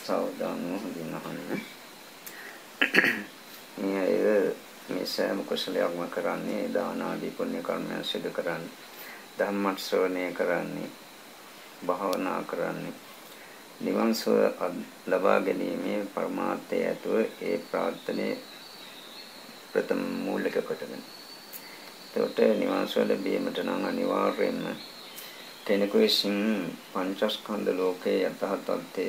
සාවධානව හොඳින් අහන්න. මේ සෑම කුසලයක්ම කරන්නේ දාන ආදී පුණ්‍ය කර්මයන් සිදු කරන්නේ. ධම්ම ශ්‍රවණය කරන්නේ. භාවනා කරන්නේ. නිවන් සුව ලබා ගැනීමේ පරමාර්ථය ඇතුව ඒ ප්‍රාර්ථනේ ප්‍රථම මූලික කොටගෙන. ඒකට නිවන් සුව ලැබීමට නම් අනිවාර්යයෙන්ම කෙනෙකු විසින් පංචස්කන්ධ ලෝකයේ යථා තත්ත්වය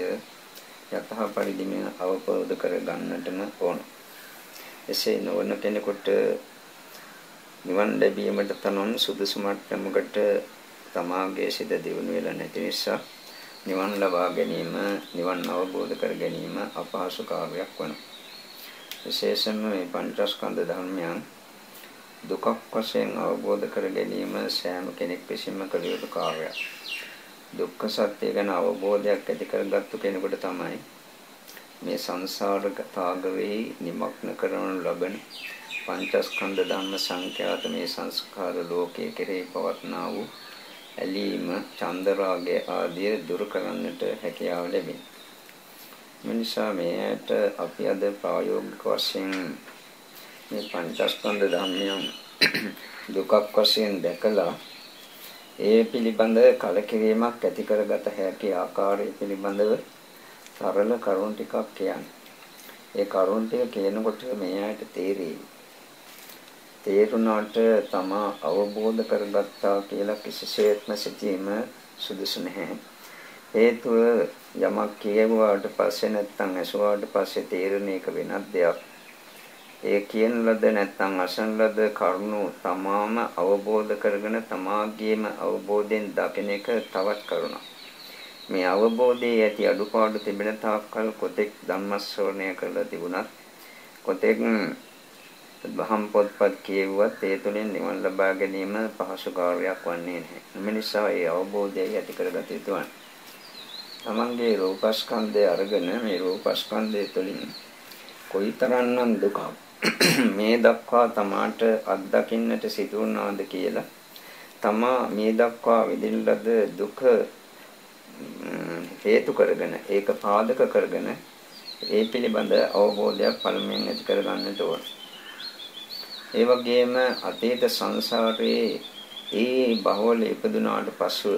යථා පරිදිම අවබෝධ කර ගන්නටම ඕන. එසේ නොවන කෙනෙකුට නිවන් ලැබීමට තනොන් සුදුසු මට්ටමකට තමාගේ සිත දියුණු වෙලා නැති නිසා නිවන් ලබා ගැනීම, නිවන් අවබෝධ කර ගැනීම අපහසු කාර්යයක් වෙනවා. විශේෂයෙන්ම මේ පංචස්කන්ධ ධර්මයන් දුකක් වශයෙන් අවබෝධ කර ගැනීම සෑම කෙනෙක් විසින්ම කළ යුතු කාර්යයක්. දුක්ඛ සත්‍ය ගැන අවබෝධයක් ඇති කරගත්තු කෙනෙකුට තමයි මේ සංසාර තාගවේ නිමග්න කරනු ලබන පංචස්කන්ධ ධර්ම සංඛ්‍යාත මේ සංස්කාර ලෝකයේ කෙරෙහි පවත්නා වූ ඇලීම, චන්දරාගය ආදී දුරු කරන්නට හැකියාව ලැබෙනවා. මිනිසා මේකට අපි අද ප්‍රායෝගික වශයෙන් මේ පංචස්කන්ධ ධර්මයන් දුකක් වශයෙන් දැකලා ඒ පිළිබඳ කලකිරීමක් ඇති කරගත හැකි ආකාරය පිළිබඳව සරල කරුණු ටිකක් කියන්නේ. ඒ කරුණු ටික කියනකොට මේකට තේරෙයි. තේරුණාට තමා අවබෝධ කරගත්තා කියලා කිසිසේත්ම සිතීම සුදුසු නැහැ. හේතුව යමක් කියවුවාට පස්සේ නැත්නම් ඇසුවාට පස්සේ තේරෙන එක වෙනත් දෙයක්. ඒ කියන ලද නැත්නම් අසන ලද කරුණු තමාම අවබෝධ කරගෙන තමාගේම අවබෝධයෙන් දකින එක තවත් කරුණක්. මේ අවබෝධයේ ඇති අඩුපාඩු තිබෙන තාක්කල් කොතෙක් ධම්ම ශ්‍රවණය කරලා තිබුණත් කොතෙක් බහම් පොත්පත් කියවුවත් ඒ තුළින් නිවන් ලබා ගැනීම පහසු කාර්යයක් වන්නේ නැහැ. මේ නිසා ඒ අවබෝධය ඇති කරගත යුතුයි. තමන්ගේ රූපස්කන්ධය අරගෙන මේ රූපස්කන්ධය තුළින් කොයිතරම්නම් දුකක් මේ දක්වා තමාට අත්දකින්නට සිදු වුණාද කියලා තමා මේ දක්වා විඳින ලද දුක හේතු කරගෙන ඒක පාදක කරගෙන ඒ පිළිබඳ අවබෝධයක් පළමුවෙන් ඇති කරගන්නට ඕන. ඒ වගේම අතීත සංසාරයේ ඒ බහවල ඉපදුනාට පසු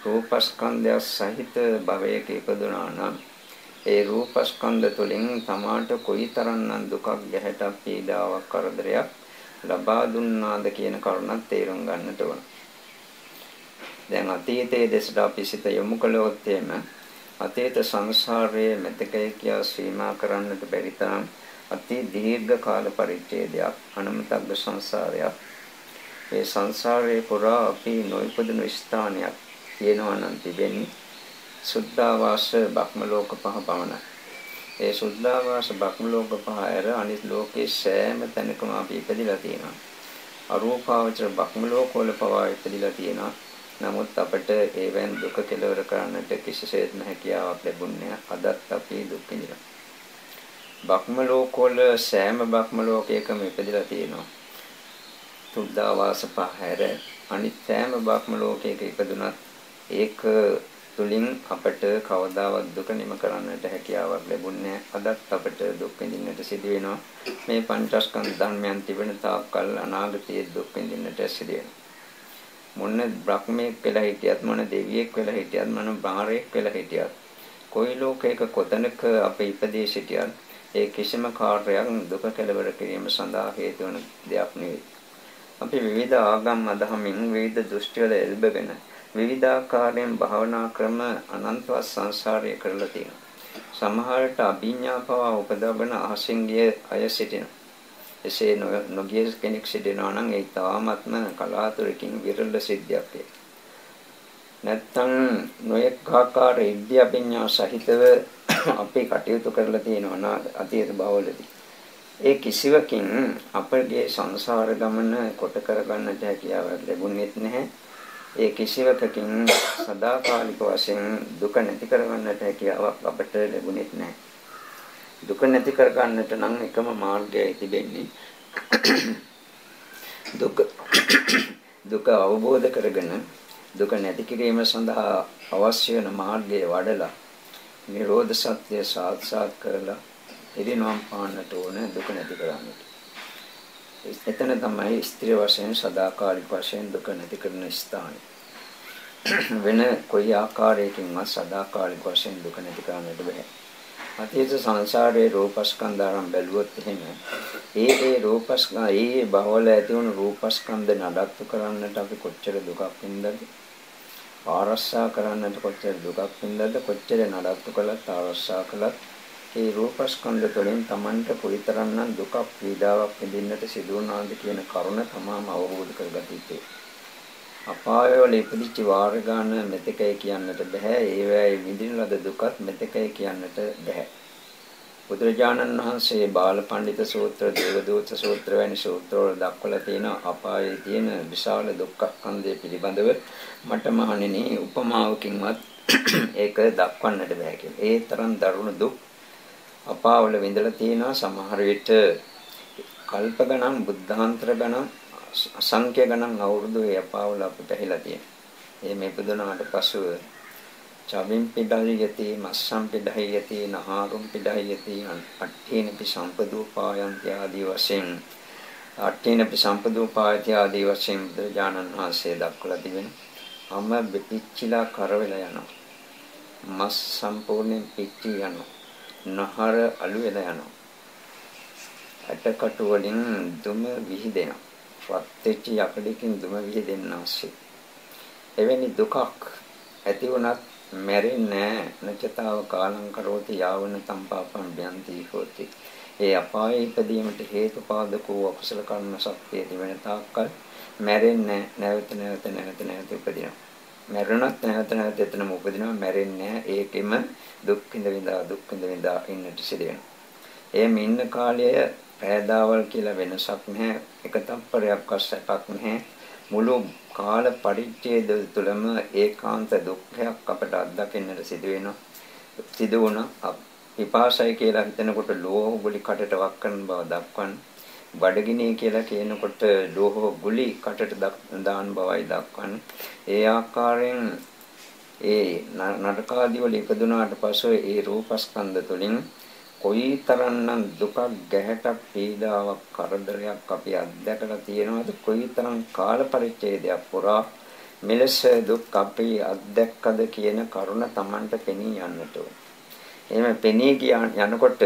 රූපස්කන්ධය සහිත භවයක ඉපදුනා නම් ඒ රූපස්කන්ධ තුළින් තමාට කොයිතරම්නම් දුකක් ගැහැටක් පීඩාවක් කරදරයක් ලබා දුන්නාද කියන කරුණක් තේරුම් ගන්නට ඕන. දැන් අතීතයේ දෙසට අපි සිත යොමු කළොත් එම අතීත සංසාරයේ මෙතකේ කියා සීමා කරන්නට බැරි තරම් අති දීර්ඝ කාල පරිච්ඡේදයක් අනමතග්ග සංසාරයක්. මේ සංසාරයේ පුරා අපි නොයිපදුණු ස්ථානයක් තියෙනවා නම් තිබෙන්නේ සුද්ධාවාස බ්‍රහ්ම ලෝක පහ පමණයි. ඒ සුද්ධාවාස බ්‍රහ්ම ලෝක පහ ඇර අනිත් ලෝකේ සෑම තැනකම අපි ඉපදිලා තියෙනවා. අරූපාවචර බ්‍රහ්ම ලෝක වල පවා ඉපදිලා තියෙනවා. නමුත් අපිට ඒවෙන් දුක කෙලවර කරන්නට කිසිසේත්ම හැකියාවක් ලැබුණේ නැහැ. අදත් අපි දුක් විඳිනවා. බ්‍රහ්ම ලෝක වල සෑම බ්‍රහ්ම ලෝකයකම ඉපදිලා තියෙනවා. සුද්ධාවාස පහ ඇර අනිත් සෑම බ්‍රහ්ම ලෝකයක ඉපදුනත් ඒක තුලින් අපට කවදාවත් දුක නිම කරන්නට හැකියාවක් ලැබුණේ නැහැ. අදත් අපට දුක් විඳින්නට සිදු වෙනවා. මේ පංචස්කන්ධ ධර්මයන් තිබෙන තාක්කල් අනාගතයේ දුක් විඳින්නට සිදු වෙනවා. මොන බ්‍රහ්මයෙක් කියලා හිටියත් මොන දෙවියෙක් කියලා හිටියත් මොන බාහිරයෙක් කියලා හිටියත් කොයි ලෝකයක කොතනක අපේ ඉපදී සිටියත් ඒ කිසිම කාර්යයක් දුක කෙලවර කිරීම සඳහා හේතු වන දෙයක් නෙවෙයි. අපි විවිධ ආගම් අදහමින් විවිධ දෘෂ්ටි වල එල්බගෙන විවිධාකාරයෙන් භාවනා ක්‍රම අනන්තවත් සංසාරයේ කරලා තියෙනවා. සමහරට අභිඥා පවා උපදවන අහසින් ගිය අය සිටිනවා. එසේ නොගිය කෙනෙක් සිටිනවා නම් ඒ තාමත්ම කලාතුරකින් විරල සිද්ධියක් වේ. නැත්තම් නොයෙක් ආකාර ඉද්ධි අභිඥා සහිතව අපි කටයුතු කරලා තියෙනවා අතීත භවවලදී. ඒ කිසිවකින් අපගේ සංසාර ගමන කොට කරගන්නට හැකියාවක් ලැබුණෙත් නැහැ. ඒ කිසිවකකින් සදාකාලික වශයෙන් දුක නැති කරගන්නට හැකියාවක් අපට ලැබුණෙත් නැහැ. දුක නැති කරගන්නට නම් එකම මාර්ගයයි තිබෙන්නේ. දුක අවබෝධ කරගෙන දුක නැති කිරීම සඳහා අවශ්‍ය වෙන මාර්ගය වඩලා නිරෝධ සත්‍ය සාක්ෂාත් කරලා ඉරිනම් පාන්නට ඕන දුක නැති කරන්නට. එතන තමයි ස්ත්‍රී වශයෙන් සදාකාලික වශයෙන් දුක නැති කරන ස්ථානය. වෙන කොයි ආකාරයකින්වත් සදාකාලික වශයෙන් දුක නැති කරන්නට බෑ. අතීත සංසාරයේ රූපස්කන්ධ ආරම්භ බැලුවොත් එහෙම ඒ රූපස්කන්ධ ඒ බහවල ඇති වුණු රූපස්කන්ධ නඩත්තු කරන්නට අපි කොච්චර දුකක් වින්දාද? ආරක්ෂා කරන්නට කොච්චර දුකක් වින්දාද? කොච්චර නඩත්තු කළත් ආරක්ෂා කළත් ඒ රූපස්කන්ධ තුළින් Tamanට පුරිතරන්නම් දුකක් පීඩාවක් විඳින්නට සිදු වුණාද කියන කරුණ තමාම අවබෝධ කරගත යුතුයි. අපායවල ඉපදිච්ච වාර ගන්න මෙතකයි කියන්නට බෑ. ඒවැයි විඳින ලද දුකත් මෙතකයි කියන්නට බෑ. බුදුරජාණන් වහන්සේ බාලපඬිත සූත්‍ර, දේවදූත සූත්‍ර වැනි සූත්‍රවල දක්වලා තියෙන අපායේ තියෙන විශාල දුක්ඛ ස්කන්ධය පිළිබඳව මට මහණෙනි උපමාවකින්වත් ඒක දක්වන්නට බෑ කියලා. ඒ තරම් දරුණු දුක් අපාවල විඳලා තියෙනවා. සමහර විට කල්ප ගණන්, බුද්ධාන්තර ගණන්, අසංඛ්‍ය ගණන් අවුරුදු ඒ අපාවල අපිට ඇහිලා තියෙනවා. ඒ මේ පුදුනාට පසුව චවින් පිඩහියති, මස්සම් පිඩහියති, නහාරුම් පිඩහියති, අට්ඨේනපි සම්පදූපායන්ති ආදී වශයෙන් අට්ඨේනපි සම්පදූපායති ආදී වශයෙන් බුදුරජාණන් වහන්සේ දක්වලා තිබෙනවා. අම පිච්චිලා කර වෙලා යනවා. මස් සම්පූර්ණයෙන් පිච්චි යනවා. නහර අලු වෙලා යනවා. ඇටකටු වලින් දුම විහිදෙනවා. වත්ච්ච යකඩකින් දුම විහිදෙන්නාසේ. එවැනි දුකක් ඇති වුණත් මැරෙන්නේ නැචතාව කාලං කරෝති යාවන තම්පාපම් බ්‍යන්ති හෝති. ඒ අපායේ ඉපදීමට හේතුපාදකෝ අකුසල කර්ම ශක්තිය තිබෙන තාක්කල් මැරෙන්නේ නැවත උපදිනවා. මැරුණත් නැවත එතනම උපදිනවා. මැරෙන්නේ ඒකෙම දුක් විඳ ඉන්නට සිදු වෙනවා. එහෙම ඉන්න කාලය පෑදාවල් කියලා වෙනසක් නැහැ. එක තප්පරයක් අස්සපක් නැහැ. මුළු කාල පරිච්ඡේද තුළම ඒකාන්ත දුක්ඛයක් අපට අත්දකින්නට සිදු වුණා. පිපාසයි කියලා හිතනකොට ලෝහ ගුලි කටට වක් කරන බව දක්වන. බඩගිනි කියලා කියනකොට ලෝහ ගුලි කටට දාන බවයි දක්වන. ඒ ආකාරයෙන් ඒ නරකාදී වල ඉපදුනාට පස්සේ ඒ රූපස්කන්ධ තුළින් කොයිතරම්නම් දුකක්, ගැහැටක්, පීඩාවක්, කරදරයක් අපි අත්දැකලා තියෙනවද? කොයිතරම් කාල පරිච්ඡේදයක් පුරා මෙලෙස දුක් අපි අත්දැක්කද කියන කරුණ Tamanට පෙනී යන්නට ඕන. එහෙම පෙනී යනකොට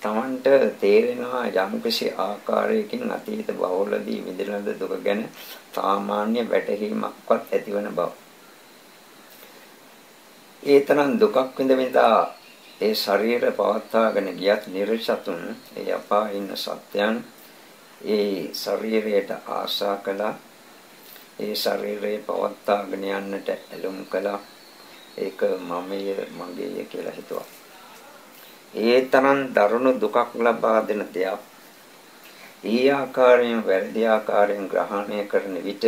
Tamanට තේරෙනවා යම්කිසි ආකාරයකින් අතීත බහුලදී විඳින දුක ගැන සාමාන්‍ය වැටහීමක්වත් ඇතිවන බව. ඒ තරම් දුකක් විඳිනා ඒ ශරීර පවත්වාගෙන ගියත් නිර්සතුන් ඒ අපායේ ඉන්න සත්‍යයන් ඒ ශරීරයට ආශා කළා. ඒ ශරීරය පවත්වාගෙන යන්නට ඇලුම් කළා. ඒක මගේ කියලා හිතුවා. ඒ තරම් දරුණු දුකක් ලබා දෙන දෙයක් ඒ ආකාරයෙන් වැරදි ආකාරයෙන් ග්‍රහණය කරන විට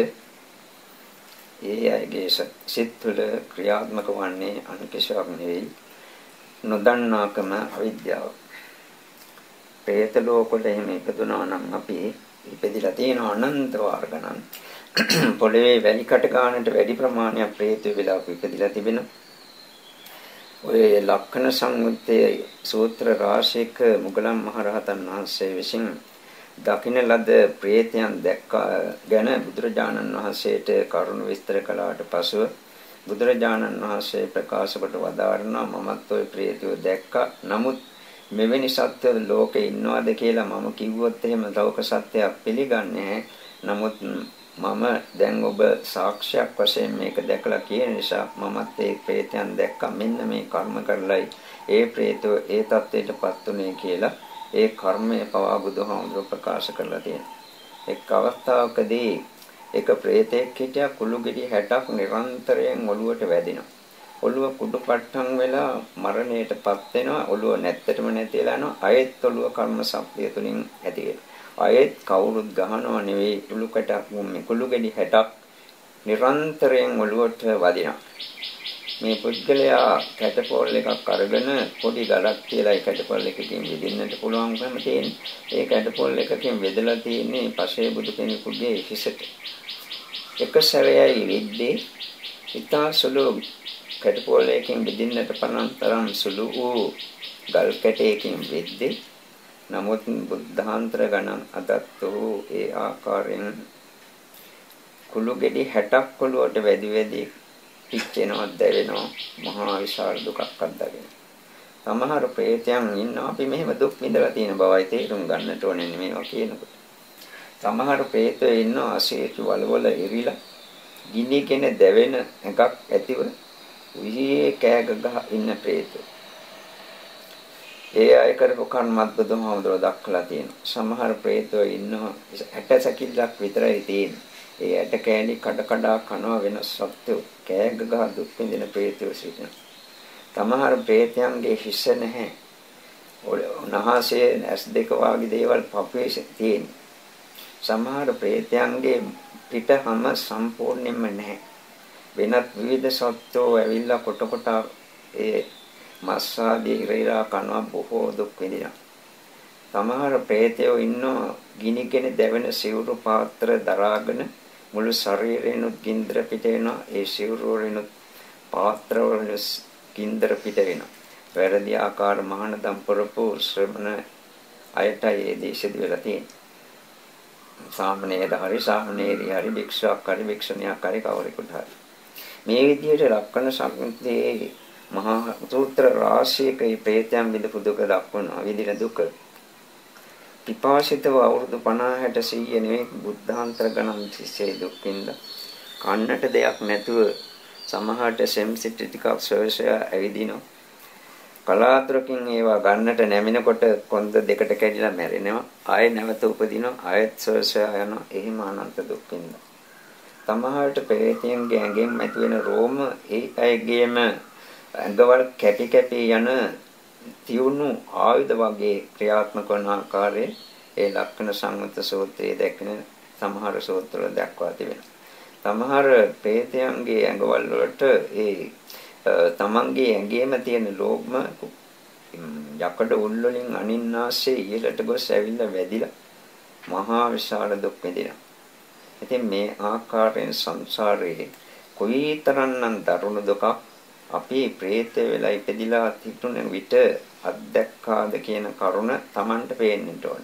ඒ අයගේ සිත් තුළ ක්‍රියාත්මක වන්නේ අනිකෂාවක් නෙවෙයි, නොදන්නාකම අවිද්‍යාව. പ്രേත ලෝකවල එහෙම ඉපදුනා නම් අපි ඉපදිලා තියෙන අනන්ත වාර ගණන් පොළවේ වැලි කට ගන්නට වැඩි ප්‍රමාණයක් പ്രേත වෙලා ඉපදිලා තිබෙනවා. ඔය ලක්ෂණ සංයුත්තේ සූත්‍ර රාශියක මුගලන් මහරහතන් වහන්සේ විසින් දකින්න ලද പ്രേතයන් ගැන බුදුරජාණන් වහන්සේට කරුණු විස්තර කළාට පසුව බුදුරජාණන් වහන්සේ ප්‍රකාශ කොට වදාරනවා මමත් ওই ප්‍රේතයෝ දැක්කා. නමුත් මෙවැනි සත්‍ය ලෝකේ ඉන්නවද කියලා මම කිව්වොත් එහෙම ලෝක සත්‍යයක් පිළිගන්නේ. නමුත් මම දැන් ඔබ සාක්ෂියක් වශයෙන් මේක දැකලා කියන නිසා මමත් ඒ ප්‍රේතයන් දැක්කා. මෙන්න මේ කර්ම කරලයි ඒ ප්‍රේතෝ ඒ தත්ත්වයටපත් උනේ කියලා ඒ කර්මය පවා බුදුහාමුදුරුවෝ ප්‍රකාශ කරලා තියෙනවා. එක් අවස්ථාවකදී එක ප්‍රේතෙක් හිටියා. කුළු ගෙඩි 60ක් නිරන්තරයෙන් ඔළුවට වැදිනවා. ඔළුව කුඩු පට්ටම් වෙලා මරණයටපත් වෙනවා. ඔළුව නැත්තටම නැතිලා යනවා. ආයෙත් ඔළුව කර්ම ශක්තිය තුලින් ඇති වෙනවා. ආයෙත් කවුරුත් ගහනව නෙවෙයි, කුළු ගෙඩි 60ක් නිරන්තරයෙන් ඔළුවට වදිනවා. මේ පුද්ගලයා කැටපෝල් එකක් අරගෙන පොඩි ගලක් කියලා ඒ කැටපෝල් එකකින් විදින්නට පුළුවන්කම තියෙන. ඒ කැටපෝල් එකකින් වෙදලා තියෙන්නේ පසේ බුදු කෙනෙකුගේ හිසට. එක සැරේයි විද්දේ ඉතා සුළු කැටපොලයකින් බෙදින්නට පනන් තරම් සුළු වූ ගල් කැටයකින් වෙද්දී නමුත් බුද්ධාන්තර ගණන් අදත් වූ ඒ ආකාරයෙන් කුළු ගෙඩි 60ක් කුළුවට වැඩි වැඩි පිච්චෙනවා දැවෙනවා මහා විශාල දුකක් අත්දැකෙන. සමහර ප්‍රේතයන් ඉන්නවා අපි මෙහෙම දුක් විඳලා තියෙන බවයි තේරුම් ගන්නට ඕනේ මේවා කියනකොට. සමහර ප්‍රේතයෝ ඉන්නවා අසීතු වලවල ඉරිලා ගිනිගෙන දැවෙන එකක් ඇතිව විහිේ කෑග ගහ ඉන්න ප්‍රේතයෝ. ඒ අය කරපු කර්මත් බුදුහාමුදුරුවෝ දක්වලා තියෙනවා. සමහර ප්‍රේතයෝ ඉන්නවා 60 සැකිල්ලක් විතරයි තියෙන්නේ. ඒ ඇට කෑලි කඩ කඩ කනවා වෙන සත්‍යෝ කෑග ගහ දුක් විඳින ප්‍රේතයෝ සිටිනවා. සමහර ප්‍රේතයන්ගේ හිස නැහැ. නහසේ ඇස් දෙක වාගේ දේවල් පපුවේ තියෙන. සමහර ප්‍රේතයන්ගේ පිටහම සම්පූර්ණයෙන්ම නැහැ. වෙනත් විවිධ සත්ත්වෝ ඇවිල්ලා කොට කොට ඒ මස්සාදී ඉරිලා කනවා බොහෝ දුක් විඳිනවා. සමහර ප්‍රේතයෝ ඉන්නවා ගිනිගෙන දැවෙන සිවුරු පාත්‍ර දරාගෙන මුළු ශරීරේනොත් ගින්දර පිට වෙනවා. ඒ සිවුරු වලිනුත් පාත්‍ර වලිනුත් ගින්දර පිට වෙනවා. වැරදි ආකාර මහානදම් පොරපු ශ්‍රමණ අයටයි ඒ දේශෙදි වෙලා තියෙන්නේ. සාමණේර හරි සාමණේරි හරි භික්ෂුවක් හරි භික්ෂුණියක් හරි කවරෙකුට හරි මේ විදිහට ලක්කන සංකේතයේ මහා සූත්‍ර රාශියක මේ ප්‍රේතයන් විඳපු දුක දක්වනවා. විඳින දුක පිපාසිතව අවුරුදු 50 60 100 නෙවෙයි බුද්ධාන්තර ගණන් තිස්සේ දුක් විඳ කන්නට දෙයක් නැතුව සමහරට සෙම්සිටි ටිකක් සොයසය ඇවිදිනවා. කලාතුරකින් ඒවා ගන්නට නැමිනකොට කොන්ද දෙකට කැඩිලා මැරෙනවා. ආයෙ නැවත උපදිනවා. ආයෙත් සොයසය යනවා. එහෙම අනන්ත දුක් විඳ. සමහරට ප්‍රේතයන්ගේ ඇඟෙන් මතුවෙන රෝම ඒ අයගේම ඇඟවල කැපි කැපි යන තියුණු ආයුධ වගේ ක්‍රියාත්මක වන ආකාරයේ ඒ ලක්ෂණ සංවත සූත්‍රයේ දැක්වෙන සමහර සූත්‍රවල දක්වා තිබෙනවා. සමහර ප්‍රේතයන්ගේ ඇඟවල වලට ඒ තමන්ගේ ඇඟේම තියෙන ලෝභම යකඩ උල් වලින් අනින්නාසේ ඉහළට ගොස් ඇවිල්ලා වැදිලා මහා විශාල දුක් විඳිනවා. ඉතින් මේ ආකාරයෙන් සංසාරයේ කොයිතරම්නම් දරුණු දුකක් අපි ප්‍රේත වෙලා ඉපදිලා තිබුණ විට අත්දැක්කාද කියන කරුණ Tamanට පේන්නට ඕන.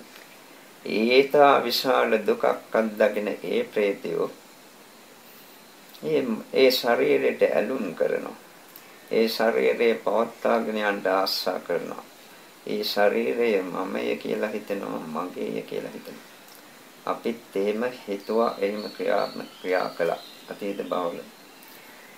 ඒතා විශාල දුකක් අත්දගෙන ඒ ප්‍රේතයෝ ඒ ශරීරයට ඇලුම් කරනවා. ඒ ශරීරය පවත්වාගෙන යන්න ආශා කරනවා. ඒ ශරීරය මමය කියලා හිතනවා, මගේය කියලා හිතනවා. අපිත් එහෙම හිතුවා, එහෙම ක්‍රියා කළා අතීත භවවල.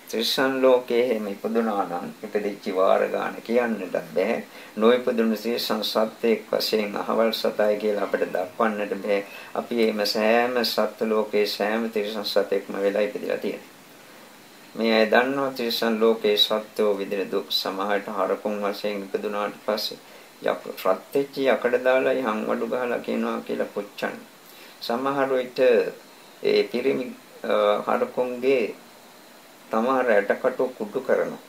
ත්‍රිසන් ලෝකයේ එහෙම ඉපදුනා නම් ඉපදිච්ච වාර ගන්න කියන්නට බෑ. නොඉපදුණු ත්‍රිසන් සත්‍යයක් වශයෙන් අහවල් සතයි කියලා අපිට දක්වන්නට බෑ. අපි එහෙම සෑම සත්ත්ව ලෝකයේ සෑම ත්‍රිසන් සතෙක්ම වෙලා ඉපදිලා තියෙනවා. මේ අය දන්නවා ත්‍රිසන් ලෝකයේ සත්ත්වෝ විදින දුක්. සමහරට හරකුන් වශයෙන් ඉපදුනාට පස්සේ රත් වෙච්ච යකඩ දාලා යම්වඩු ගහලා කියනවා කියලා පුච්චන්න. සමහර විට ඒ පිරිමි හරකුන්ගේ තමා රැටකටු කුඩු කරනවා.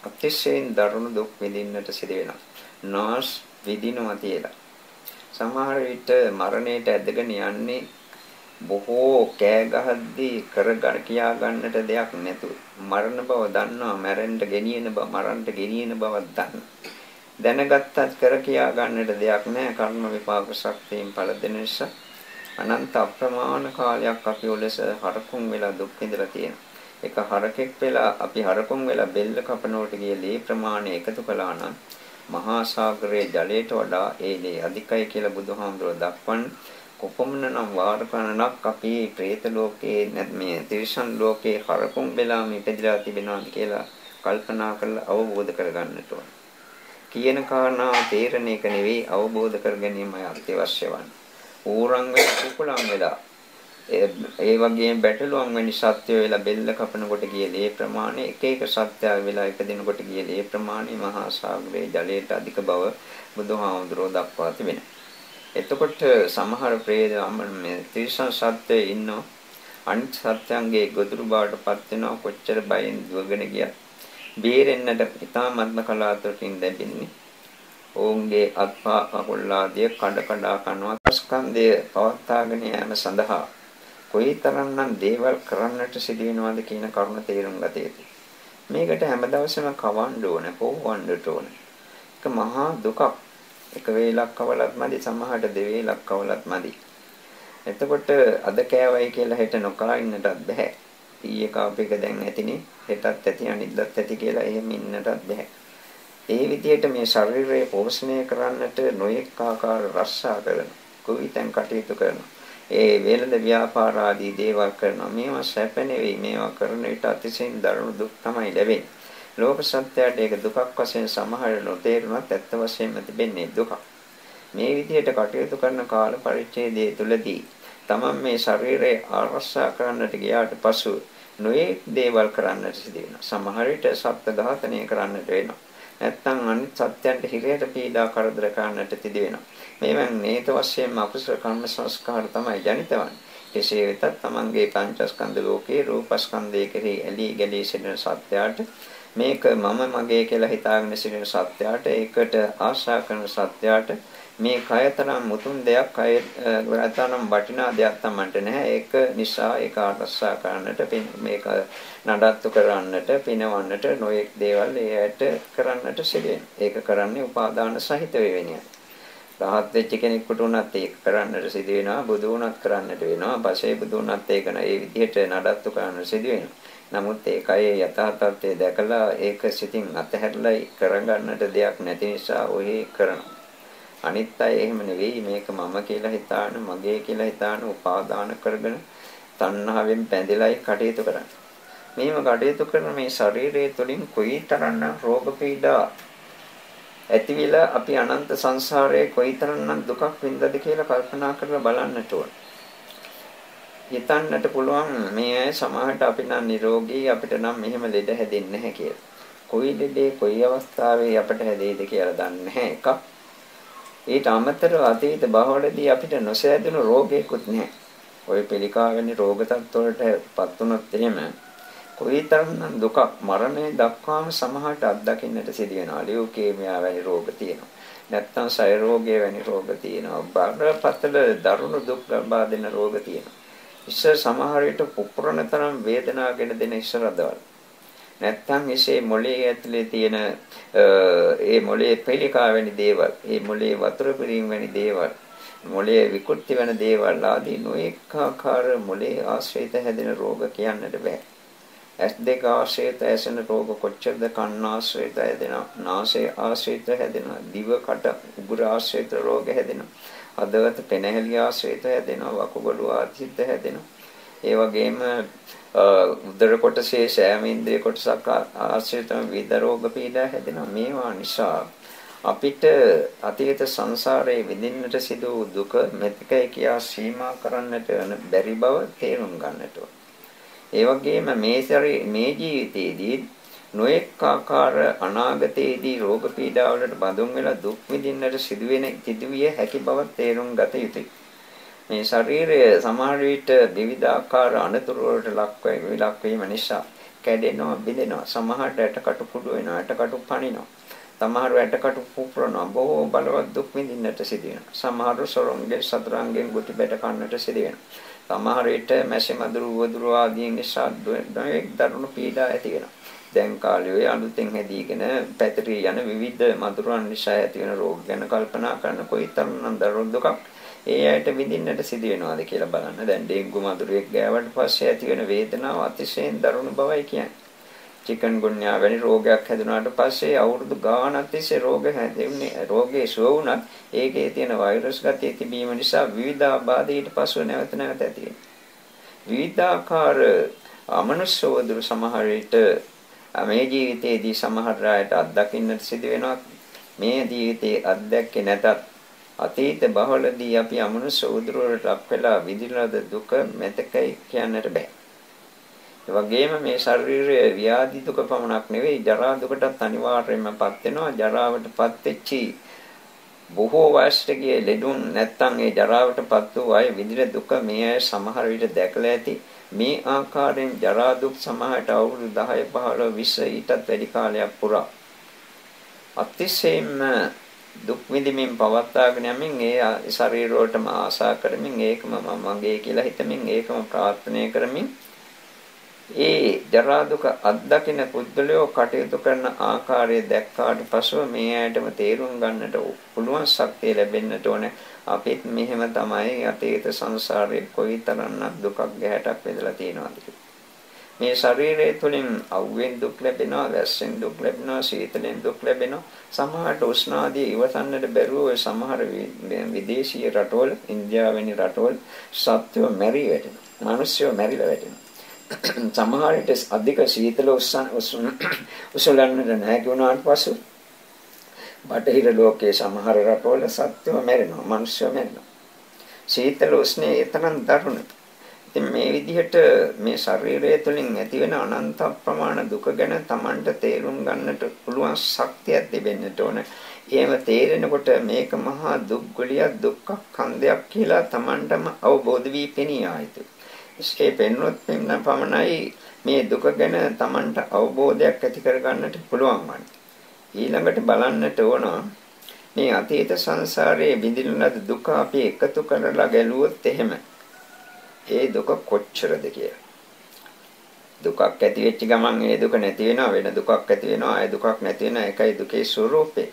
අතිශයින් දරුණු දුක් විඳින්නට සිදු වෙනවා. නාස් විඳිනවා කියලා. සමහර විට මරණයට ඇදගෙන යන්නේ බොහෝ කෑ ගහද්දී කරගන්න කියා ගන්නට දෙයක් නැතුව. මරණ බව දන්නවා, මැරෙන්න ගෙනියන බව, මරන්නට ගෙනියන බවක් දන්නවා. දැනගත්තත් කර කියා ගන්නට දෙයක් නැහැ. කර්ම විපාක ශක්තියෙන් පළ දෙන නිසා අනන්ත අප්‍රමාණ කාලයක් අපි ඔලෙස හරකුන් වෙලා දුක් විඳලා තියෙනවා. එක හරකෙක් වෙලා අපි හරකුන් වෙලා බෙල්ල කපනකොට ගිය ලේ ප්‍රමාණය එකතු කළා නම් මහා සාගරයේ ජලයට වඩා ඒ ලේ අධිකයි කියලා බුදුහාමුදුරුවෝ දක්වන්නේ. කොපමණනම් වාර ගණනක් අපි പ്രേත ලෝකයේ මේ තිරිසන් ලෝකයේ හරකුන් වෙලා මේ ඉපදිලා තිබෙනවාද කියලා කල්පනා කරලා අවබෝධ කරගන්නට ඕන. කියන කාරණා තේරෙන එක නෙවෙයි අවබෝධ කර ගැනීමයි අත්‍යවශ්‍ය වන්නේ. ඌරන් වෙලා කුකුලන් වෙලා ඒ වගේම බැටළුවන් වැනි සත්ත්වය වෙලා බෙල්ල කපනකොට ගිය ලේ ප්‍රමාණය එක එක සත්ත්වය වෙලා ඉපදිනකොට ගිය ලේ ප්‍රමාණය මහා සාගරයේ ජලයට අධික බව බුදුහාමුදුරුවෝ දක්වා තිබෙනවා. එතකොට සමහර මේ තිරිසන් සත්ත්වය ඉන්නෝ අනිත් සත්ත්වයන්ගේ ගොදුරු බවට පත් වෙනවා. කොච්චර බයෙන් දුවගෙන ගියත් බේරෙන්නට ඉතාමත්ම කලාතුරකින් ලැබෙන්නේ. ඔවුන්ගේ අත්පා කකුල් ආදිය කඩ කඩ කනවා. ස්කන්ධය පවත්වාගෙන යාම සඳහා කොයිතරම්නම් දේවල් කරන්නට සිදු වෙනවද කියන කරුණ තේරුම් ගත යුතුයි. මේකට හැමදවසම කවන්න ඕනේ, පොවන්න ඕනේ. ඒක මහා දුකක්. එක වේලක් කවලත් මදි, සමහරට දෙවේලක් කවලත් මදි. එතකොට අද කෑවයි කියලා හෙට නොකා ඉන්නටත් බෑ. ඊයේ කාප එක දැන් ඇතිනේ, හෙටත් ඇති අනිද්දාත් ඇති කියලා එහෙම ඉන්නටත් බෑ. ඒ විදිහට මේ ශරීරය පෝෂණය කරන්නට නොයෙක් ආකාර රස්සා කරන, කුවිතෙන් කටයුතු කරන. ඒ වේලද ව්‍යාපාර ආදී දේවල් කරනවා. මේවා සැප නෙවෙයි. මේවා කරන විට අතිශයින් දරුණු දුක් තමයි ලැබෙන්නේ. ලෝක සත්‍යයට ඒක දුකක් වශයෙන් සමහර නොතේරුණත් ඇත්ත වශයෙන්ම තිබෙන්නේ දුකක්. මේ විදිහට කටයුතු කරන කාල පරිච්ඡේදය තුළදී තමන් මේ ශරීරය ආරක්ෂා කරන්නට ගියාට පසු නොයෙක් දේවල් කරන්නට සිදු වෙනවා. සමහර විට සත්ත්ව ඝාතනය කරන්නට වෙනවා. නැත්නම් අනිත් සත්‍යයන්ට හිරයට පීඩා කරදර කරන්නට සිදු වෙනවා. මේවෙන් නේත වශයෙන්ම අකුසල කර්ම සංස්කාර තමයි ජනිත වන්නේ. කෙසේ වෙතත් තමන්ගේ පංචස්කන්ධ ලෝකේ රූපස්කන්ධයේ කෙරෙහි ඇලී ගැලී සිටින සත්‍යයට මේක මම මගේ කියලා හිතාගෙන සිටින සත්‍යයට ඒකට ආශා කරන සත්‍යයට මේ කයතරම් මුතුන් දෙයක් කයතරම් වටිනා දෙයක් තමන්ට නැහැ. ඒක නිසා ඒක ආරක්ෂා කරන්නට මේක නඩත්තු කරන්නට පිනවන්නට නොයෙක් දේවල් ඒයට කරන්නට සිදුවෙන. ඒක කරන්නේ උපාදාන සහිත වෙවෙනිය. රහත් වෙච්ච කෙනෙකුට උනත් ඒක කරන්නට සිදු වෙනවා. බුදු උනත් කරන්නට වෙනවා. පසේ බුදු උනත් ඒක ඒ විදිහට නඩත්තු කරන්නට සිදු වෙනවා. නමුත් ඒකයේ යථා තත්ත්වය දැකලා ඒක සිතින් අතහැරලා කරගන්නට දෙයක් නැති නිසා ඔය කරනවා. අනිත් අය එහෙම නෙවෙයි. මේක මම කියලා හිතාන, මගේ කියලා හිතාන උපාදාන කරගෙන තණ්හාවෙන් බැඳෙලායි කටයුතු කරන්නේ. මේව කටයුතු කරන මේ ශරීරය තුළින් කොයිතරම්නම් රෝග පීඩා ඇතිවිලා අපි අනන්ත සංසාරයේ කොයිතරම්නම් දුකක් විඳද කියලා කල්පනා කරලා බලන්නට ඕන. හිතන්නට පුළුවන් මේ අය සමාහට අපි නම් නිරෝගී, අපිට නම් මෙහෙම ලෙඩ හැදෙන්නේ නැහැ කියලා. කොයි ලෙඩේ කොයි අවස්ථාවේ අපට හැදෙයිද කියලා දන්නේ නැහැ එකක්. ඊට අමතරව අතීත බහවලදී අපිට නොසෑදුණු රෝගයක්වත් නැහැ. ඔය පිළිකා වැනි රෝග තත්ත්වවලටපත් වුණොත් එහෙම කොයිතරම්නම් දුකක් මරණය දක්වාම සමහරට අත්දකින්නට සිදු වෙනවා. ලියුකේමියා වැනි රෝග තියෙනවා. නැත්නම් ක්ෂය රෝගය වැනි රෝග තියෙනවා. බරපතල දරුණු දුක් ලබා දෙන රෝග තියෙනවා. ඉස්සර සමහර විට පුපුරන තරම් වේදනාවගෙන දෙන ඉස්සරදවල්. නැත්නම් එසේ මොළයේ ඇතුලේ තියෙන ඒ මොළයේ පිළිකා වැනි දේවල්, ඒ මොළයේ වතුර පිරීම වැනි දේවල්, මොළයේ විකෘති වෙන දේවල් ආදී නොඑක ආකාර මොළයේ ආශ්‍රිත හැදෙන රෝග කියන්නට බෑ. S2 ආශ්‍රිත ඇසෙන රෝග කොච්චරද? කන් ආශ්‍රිත හැදෙනවා, නාසය ආශ්‍රිත හැදෙනවා, දිව කට උගුර ආශ්‍රිත රෝග හැදෙනවා, හදවත පෙනහැලි ආශ්‍රිත හැදෙනවා, වකුගඩු ආශ්‍රිත හැදෙනවා. ඒ වගේම උදර කොටසේ සෑම ඉන්ද්‍රිය කොටසක් ආශ්‍රිතව විවිධ රෝග පීඩා හැදෙනවා. මේවා නිසා අපිට අතීත සංසාරයේ විඳින්නට සිදු දුක මෙතකයි කියා සීමා කරන්නට බැරි බව තේරුම් ගන්නට ඕන. ඒ වගේම මේ ජීවිතයේදී නොඑක ආකාර අනාගතයේදී රෝග පීඩා වලට බඳුන් වෙලා දුක් විඳින්නට සිදුවිය හැකි බව තේරුම් ගත යුතුයි. මේ ශරීරය සමහර විට විවිධාකාර අනතුරු වලට ලක් වීම නිසා කැඩෙනවා, බිඳෙනවා. සමහරට ඇටකටු කුඩු වෙනවා, ඇටකටු පනිනවා. සමහර ඇටකටු පුපුරනවා. බොහෝ බලවත් දුක් විඳින්නට සිදු වෙනවා. සමහර සොරොන්ගේ සතරංගෙන් ගුටි බැට කන්නට සිදු වෙනවා. සමහර විට මැසි මදුරු වදුරු ආදී නිසා නොයෙක් දරුණු පීඩා ඇති වෙනවා. දැන් කාලේ ඔය අලුතෙන් හැදීගෙන පැතිරී යන විවිධ මදුරුන් නිසා ඇති වෙන රෝග ගැන කල්පනා කරන කොයිතරම්නම් දරුණු දුකක් ඒ ඇයට විඳින්නට සිදු වෙනවාද කියලා බලන්න. දැන් ඩෙන්ගු මදුරුවෙක් ගෑවට පස්සේ ඇති වෙන වේදනාව අතිශයින් දරුණු බවයි කියන්නේ. චිකන් ගුන්යා වැනි රෝගයක් හැදුනාට පස්සේ අවුරුදු ගාණක් තිස්සේ රෝගේ සුව වුණත් ඒකේ තියෙන වෛරස් ගතිය තිබීම නිසා විවිධ ආබාධ ඊට පස්ව නැවත ඇති වෙනවා. විවිධාකාර අමනුෂ්‍ය වදුරු සමහර විට මේ ජීවිතයේදී සමහර අයට අත්දකින්නට සිදු වෙනවා. මේ ජීවිතේ අත්දැකේ නැතත් අතීත බහවලදී අපි අමනුෂ්‍ය වදුරු වලට ලක් වෙලා විඳින දුක මෙතකයි කියන්නට බෑ. ඒ වගේම මේ ශාරීරික ව්‍යාධි දුක පමණක් නෙවෙයි ජරා දුකටත් අනිවාර්යයෙන්මපත් වෙනවා. ජරාවටපත් වෙච්චි බොහෝ වයසට ගිය ලෙඩුන් නැත්තම් ඒ ජරාවටපත් වූ අය විඳින දුක මේ අය සමහර විට දැකලා ඇති. මේ ආකාරයෙන් ජරා දුක් සමහරට අවුරුදු 10 15 20 ඊටත් වැඩි කාලයක් පුරා අතිශයින්ම දුක් විඳින්මින් පවත්වාගෙන යමින් ඒ ශරීරවලටම ආශා කරමින් ඒකම මගේ කියලා හිතමින් ඒකම ප්‍රාර්ථනා කරමින් ඒ ජරා දුක අත්දකින පුද්ගලයෝ කටයුතු කරන ආකාරය දැක්කාට පසුව මේ ඇයටම තේරුම් ගන්නට පුළුවන් ශක්තිය ලැබෙන්නට ඕනේ. අපිත් මෙහෙම තමයි අතීත සංසාරේ කොයිතරම්නම් දුකක් ගැහැටක් විඳලා තියෙනවද කියලා. මේ ශරීරය තුළින් අවුවෙන් දුක් ලැබෙනවා, වැස්සෙන් දුක් ලැබෙනවා, සීතලෙන් දුක් ලැබෙනවා. සමහරට උෂ්ණාදී ඉවසන්නට බැරුව සමහර විදේශීය රටවල, ඉන්දියාවෙනි රටවල සත්වෝ මැරි වැටෙනවා. මිනිස්සුયો මැරිලා වැටෙනවා. සමහර විට අධික සීතල උසලන්නට නැහැ වුණාට පසු බටහිර ලෝකයේ සමහර රටවල සත්වෝ මැරෙනවා, මිනිස්සුયો මැරෙනවා. සීතල උෂ්ණේ එතරම් දරුණුයි. ඉතින් මේ විදිහට මේ ශරීරය තුළින් ඇතිවෙන අනන්ත ප්‍රමාණ දුක ගැන Tamanට තේරුම් ගන්නට පුළුවන් ශක්තියක් තිබෙන්නට ඕන. එහෙම තේරෙනකොට මේක මහා දුක් ගොලියක්, දුක්ඛ කන්දයක් කියලා Tamanටම අවබෝධ වී පෙනී ආයිතුයි. ඒ පෙන්වොත් වෙන පමණයි මේ දුක ගැන Tamanට අවබෝධයක් ඇති කරගන්නට පුළුවන් වන්නේ. ඊළඟට බලන්නට ඕන මේ අතීත සංසාරයේ විඳින ලද දුක අපි එකතු කරලා ගැලුවොත් එහෙම ඒ දුක කොච්චරද කියලා. දුකක් ඇති වෙච්ච ගමන් ඒ දුක නැති වෙනවා, වෙන දුකක් ඇති වෙනවා, ඒ දුකක් නැති වෙනවා. ඒකයි දුකේ ස්වરૂපේ.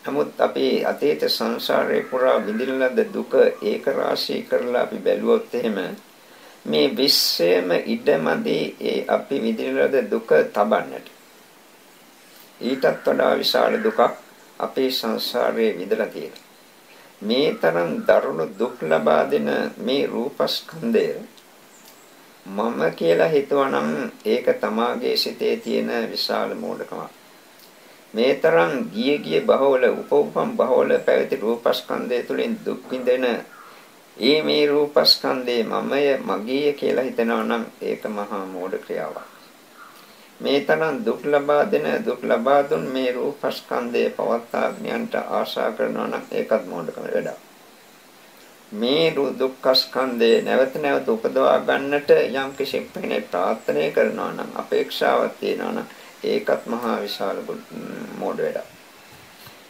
නමුත් අපි අතීත සංසාරේ පුරා විඳින ලද දුක ඒක රාශී කරලා අපි බැලුවොත් එහෙම මේ විශ්වයේම ඉඩමදී ඒ අපි විඳින ලද දුක තබන්නට. ඊටත් වඩා විශාල දුකක් අපේ සංසාරයේ විඳලා තියෙනවා. මේ තරම් දරුණු දුක් ලබා දෙන මේ රූපස්කන්ධය මම කියලා හිතුවනම් ඒක තමාගේ සිතේ තියෙන විශාල මෝඩකමක්. මේ තරම් ගිය බහවල උපෝපම් බහවල පැවති රූපස්කන්ධය තුළින් දුක් විඳින මේ රූපස්කන්ධේ මමය මගේය කියලා හිතනවා නම් ඒක මහා මෝඩ ක්‍රියාවක්. මේ තරම් දුක් ලබා දෙන දුක් ලබා දුන් මේ රූපස්කන්ධයේ පවත්තාඥයන්ට ආශා කරනවා නම් ඒකත් මොඩකම වැඩක්. මේ දුක්ඛස්කන්ධේ නැවත නැවත උපදවා ගන්නට යම් කිසි කෙනෙක් ප්‍රාර්ථනා කරනවා නම් අපේක්ෂාවක් තියෙනවා නම් ඒකත් මහා විශාල මොඩ වැඩක්.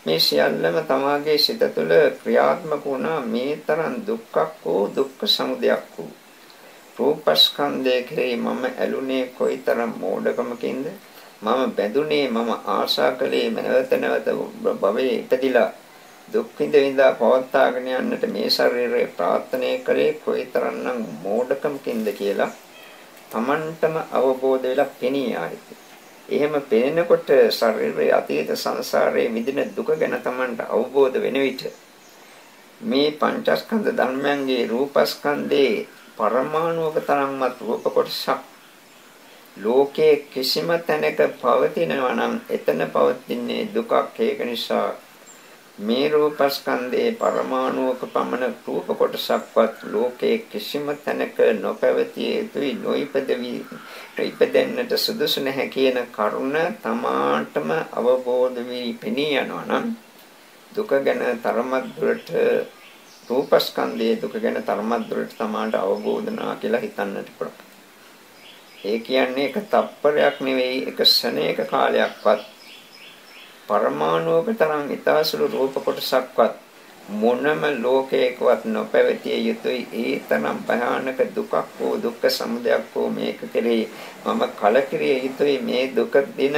මේ සියල්ලම තමාගේ සිත තුළ ක්‍රියාත්මක වුණා මේ තරම් දුක්ඛක් වූ දුක්ඛ සමුදයක් වූ රූපස්කන්ධය කෙරෙහි මම ඇලුනේ කොයිතරම් මෝඩකමකින්ද, මම බැඳුනේ, මම ආශා කළේ නැවත නැවත භවයේ ඉපදිලා දුක් විඳින්දා පවත්වාගෙන යන්නට මේ ශරීරය ප්‍රාර්ථනා කළේ කොයිතරම්නම් මෝඩකමකින්ද කියලා Tamanටම අවබෝධ වෙලා පෙනී ආයිති. එහෙම පෙනෙනකොට ශරීරයේ අතීත සංසාරයේ විඳින දුක ගැන Tamanට අවබෝධ වෙන විට මේ පංචස්කන්ධ ධර්මයන්ගේ රූපස්කන්ධේ පරමාණුක තරම්වත් රූප කොටසක් ලෝකයේ කිසිම තැනක පවතිනවා නම් එතන පවතින්නේ දුකක්. ඒක නිසා මේ රූපස්කන්ධේ පරමාණුක පමණ රූප කොටසක්වත් ලෝකයේ කිසිම තැනක නොපැවතිය යුතුයි, නොඉපදෙන්නට සුදුසු නැහැ කියන කරුණ තමාටම අවබෝධ වී පෙනී යනවා නම් දුක ගැන තරමක් දුරට රූපස්කන්ධයේ දුක ගැන තරමක් දුරට තමාට අවබෝධ නා කියලා හිතන්නට පුළුවන්. ඒ කියන්නේ එක තප්පරයක් නෙවෙයි, එක ශරණයක කාලයක්වත් පරමාණුක තරම් ඊතාසුළු රූප කොටසක්වත් මොනම ලෝකයකවත් නොපැවතිය යුතුයි. ඒ තරම් භයානක දුකක් වූ දුක්ඛ සමුදයක් වූ මේක කෙරෙහි මම කලකිරිය යුතුයි. මේ දුක දින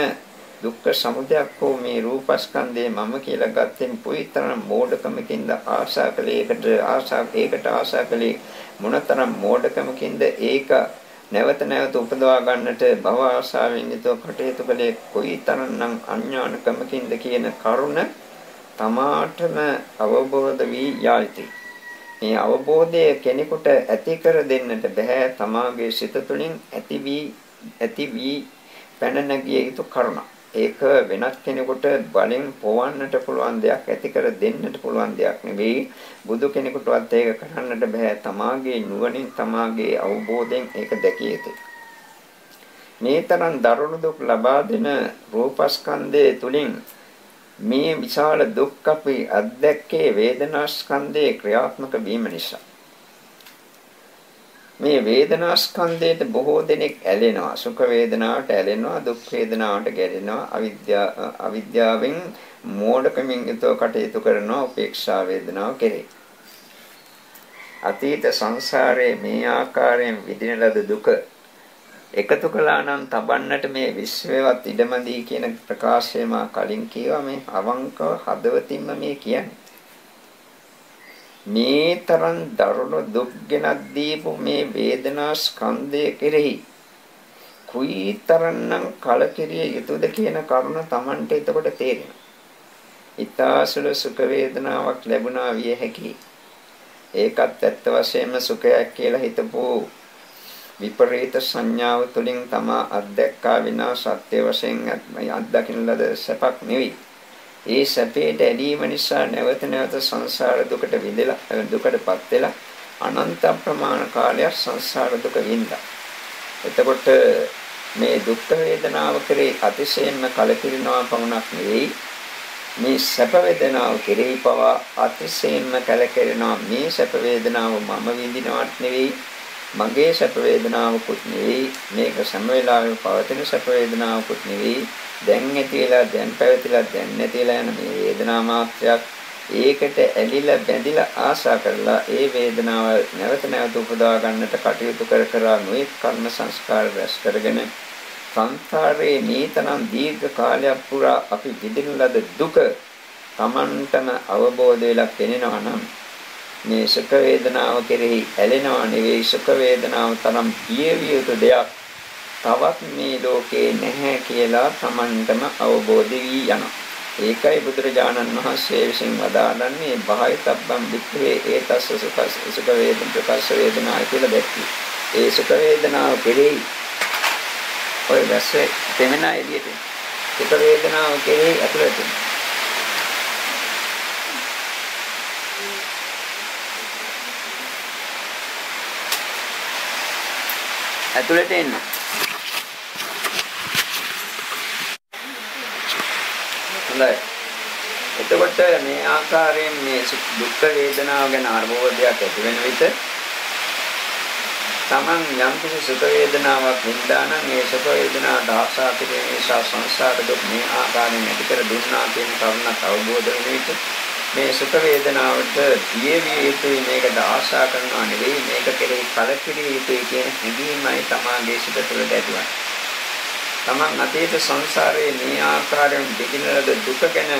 දුක්ඛ සමුදයක් වූ මේ රූපස්කන්ධේ මම කියලා ගත්තෙන් පුයිතරම් මෝඩකමකින්ද ආශා කළේ, ඒකට ආශා කළේ මොනතරම් මෝඩකමකින්ද ඒක නැවත නැවත උපදවා ගන්නට භව ආශාවෙන් යුතුව කටයුතු කළේ කොයිතරම්නම් අඥානකමකින්ද කියන කරුණ තමාටම අවබෝධ වී යායිති. මේ අවබෝධය කෙනෙකුට ඇති කර දෙන්නට බෑ. තමාගේ සිත තුළින් ඇති වී පැන නැගිය යුතු කරුණ. ඒක වෙනත් කෙනෙකුට බලෙන් පොවන්නට පුළුවන් දෙයක්, ඇති කර දෙන්නට පුළුවන් දෙයක් නෙවෙයි. බුදු කෙනෙකුටවත් ඒක කරන්නට බෑ. තමාගේ නුවණින්, තමාගේ අවබෝධයෙන් ඒක දැකිය යුතුයි. මේ තරම් දරුණු දුක් ලබා දෙන රූපස්කන්ධයේ තුලින් මේ විශාල දුක් අපි අත්දැක්කේ වේදනාස්කන්ධයේ ක්‍රියාත්මක වීම නිසා. මේ වේදනාස්කන්ධයට බොහෝ දෙනෙක් ඇලෙනවා. සුඛ වේදනාවට ඇලෙනවා, දුක් වේදනාවට ගැටෙනවා, අවිද්‍යාවෙන් මෝඩකමින් යුතුව කටයුතු කරනවා උපේක්ෂා වේදනාව කෙරේ. අතීත සංසාරයේ මේ ආකාරයෙන් විඳින ලද දුක එකතු කළා නම් තබන්නට මේ විශ්වවත් ඉඩමදී කියන ප්‍රකාශය මා කලින් කියවා මේ අවංකව හදවතින්ම මේ කියන්නේ. මේ තරම් දරුණු දුක් ගෙනත් දීපු මේ වේදනා ස්කන්ධය කෙරෙහි කුයිතරම්නම් කලකිරිය යුතුද කියන කරුණ Tamanට එතකොට තේරෙනවා. ඊතාසුළු සුඛ වේදනාවක් ලැබුණා විය හැකියි. ඒකත් ඇත්ත වශයෙන්ම සුඛයක් කියලා හිතපු විපරීත සංඥාව තුළින් තමා අත්දැක්කා විනා සත්‍ය වශයෙන් අත්දකින්න ලද සැපක් නෙවෙයි. ඒ සැපේට ඇලීම නිසා නැවත නැවත සංසාර දුකට විඳලා දුකටපත් වෙලා අනන්ත ප්‍රමාණ කාලයක් සංසාර දුක විඳා. එතකොට මේ දුක් වේදනාව කෙරේ අතිශයින්ම කලකිරිනවා පමණක් නෙවෙයි මේ සැප වේදනාව කෙරෙහි පවා අතිශයින්ම කලකිරෙනවා. මේ සැප වේදනාව මම විඳිනවත් නෙවෙයි, මගේ සැප වේදනාවකුත් නෙවෙයි, මේක සම වේලාවෙම පවතින සැප වේදනාවකුත් නෙවෙයි. දැන් ඇතිලා දැන් පැවතිලා දැන් නැතිලා යන මේ වේදනා මාත්‍රයක්. ඒකට ඇලිලා බැඳිලා ආශා කරලා ඒ වේදනාව නැවත නැවත උපදවා ගන්නට කටයුතු කර නොඑක් කර්ම සංස්කාර රැස් කරගෙන සංසාරේ මේතනම් දීර්ඝ කාලයක් පුරා අපි විඳින ලද දුක Tamanටම අවබෝධ වෙලා පෙනෙනවා නම් මේ සුඛ වේදනාව කෙරෙහි ඇලෙනවා නෙවෙයි, සුඛ වේදනාව තරම් පියවිය යුතු දෙයක් තවත් මේ ලෝකේ නැහැ කියලා Tamanටම අවබෝධ වී යනවා. ඒකයි බුදුරජාණන් වහන්සේ විසින් වදාළන්නේ බාහිතබ්බම් වික්ඛවේ ඒතස්ස සුඛ වේදන ප්‍රකාශ වේදනායි කියලා දැක්කේ. ඒ සුඛ වේදනාව කෙරෙහි ඔය වැස්සේ දෙමන එළියට සුඛ වේදනාව කෙරෙහි ඇතුළට එන්න. හොඳයි. එතකොට මේ ආකාරයෙන් මේ දුක් වේදනාව ගැන අවබෝධයක් ඇති වෙන විට තමන් යම්කිසි සුඛ වේදනාවක් විඳා නම් මේ සුඛ වේදනාවට ආශා කිරීම නිසා සංසාර දුක් මේ ආකාරයෙන් ඇති කර දුන්නා කියන කරුණක් අවබෝධ වෙන විට මේ සුඛ වේදනාවට පියවිය යුතුයි, මේකට ආශා කරනවා නෙවෙයි, මේක කෙරෙහි කලකිරිය යුතුයි කියන හැඟීමයි තමාගේ සිත තුළ ඇතිවන්නේ. තමන් අතීත සංසාරයේ මේ ආකාරයෙන් දෙකින ලද දුක ගැන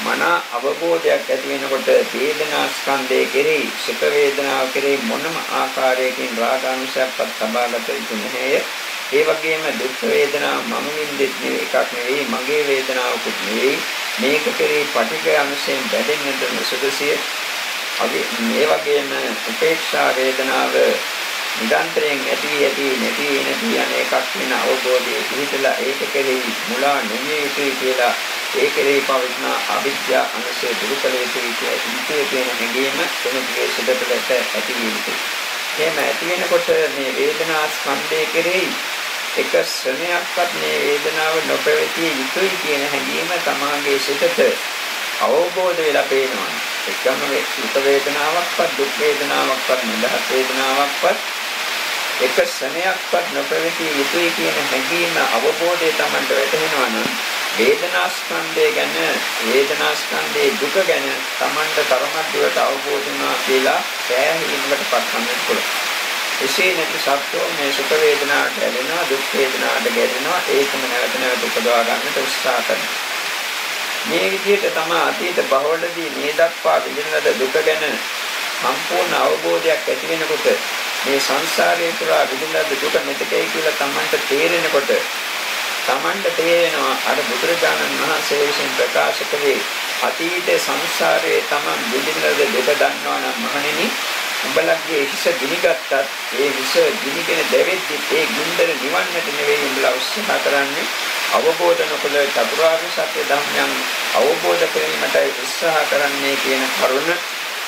මන අවබෝධයක් ඇති වෙනකොට වේදනා ස්කන්ධය කෙරෙහි සුඛ වේදනාව කෙරෙහි මොනම ආකාරයකින් රාගානුසයක්වත් තබාගත යුතු නැහැ. ඒ වගේම දුක් වේදනාව මම විඳින්නේ එකක් නෙවෙයි, මගේ වේදනාවකුත් නෙවෙයි, මේක කෙරෙහි පටිඝ අංශයෙන් බැඳෙන්නට නොසුදුසිය. මේ වගේම උපේක්ෂා වේදනාව නිරන්තරයෙන් නැති යන එකක් වෙන අවබෝධයේ පිහිටලා ඒක කෙරෙහි මුලා නොවිය යුතුයි කියලා ඒ කෙරෙහි පවතින අවිද්‍යා අංශය දුරු කළ යුතුයි කියන හැඟීම කෙනෙකුගේ සිතට ඇති විය යුතුයි. එහෙම ඇති වෙනකොට මේ වේදනා ස්කන්ධය කෙරෙහි එක ශ්‍රණයක්වත් මේ වේදනාව නොපැවතිය යුතුයි කියන හැඟීම තමාගේ සිතට අවබෝධ වෙලා පේනවා. එකම සුඛ වේදනාවක්වත් දුක් වේදනාවක්වත් නිදහස් වේදනාවක්වත් එක ශ්‍රණයක්වත් නොපැවතිය යුතුයි කියන හැඟීම අවබෝධය Tamanට වැටහෙනවා නම් වේදනා ස්කන්ධය ගැන, වේදනා ස්කන්ධයේ දුක ගැන Tamanට තරමක් දුරට අවබෝධ වුණා කියලා සෑහීමකට පත්වන්නට පුළුවන්. එසේ නැති සත්‍යෝ මේ සුඛ වේදනාවට ඇලෙනවා, දුක් වේදනාවට ගැටෙනවා, ඒකම නැවත නැවත උපදවා ගන්නට උත්සාහ කරනවා. මේ විදිහට තමයි අතීත බහවලදී මේ දක්වා විඳින ලද දුක ගැන සම්පූර්ණ අවබෝධයක් ඇති වෙනකොට මේ සංසාරේ පුරා විඳින ලද දුක මෙතකයි කියලා Tamanට තේරෙනකොට Tamanට තේරෙනවා අර බුදුරජාණන් වහන්සේ විසින් ප්‍රකාශ කළේ අතීත සංසාරයේ Taman විඳින ලද දුක දන්නවා නම් මහණෙනි, උඹලගේ හිස ගිනිගත්තත් ඒ හිස ගිනිගෙන දැවෙද්දි ඒ ගින්දර නිවන්නට නෙවෙයි උඹලා උත්සාහ කරන්නේ, අවබෝධ නොකළ චතුරාර්ය සත්‍ය ධර්මයන් අවබෝධ කිරීමටයි උත්සාහ කරන්නේ කියන කරුණ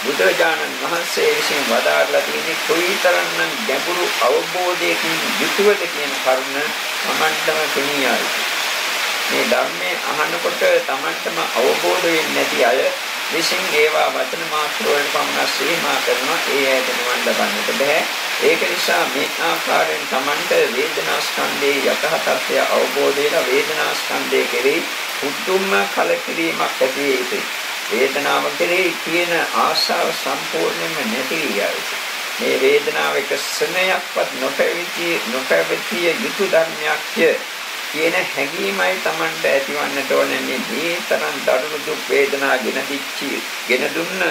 බුදුරජාණන් වහන්සේ විසින් වදාරලා තියෙන්නේ කොයිතරම්නම් ගැඹුරු අවබෝධයකින් යුතුවද කියන කරුණ තමන්ටම පෙනී ආයි. මේ ධර්මයේ අහනකොට තමන්ටම අවබෝධ වෙන්නේ නැති අය විසින් ඒවා වචන මාත්‍ර වලට පමණ සීමා කරනවා. ඒ ඇයට නිවන් ලබන්නට බෑ. ඒක නිසා මේ ආකාරයෙන් තමන්ට වේදනා ස්කන්ධයේ යථා තත්ත්වය අවබෝධ වෙලා වේදනා ස්කන්ධය කෙරෙහි උතුම්ම කලකිරීමක් ඇති වේ යුතුයි. වේදනාව කෙරෙහි තියෙන ආශාව සම්පූර්ණයෙන්ම නැති විය යුතුයි. මේ වේදනාව එක ස්නේහයක්වත් නොපැවතිය යුතු ධර්මයක් කියන හැඟීමයි Tamanට ඇතිවන්නට ඕනේ. මේ තරම් දරුණු දුක් වේදනා ගෙන දුන්න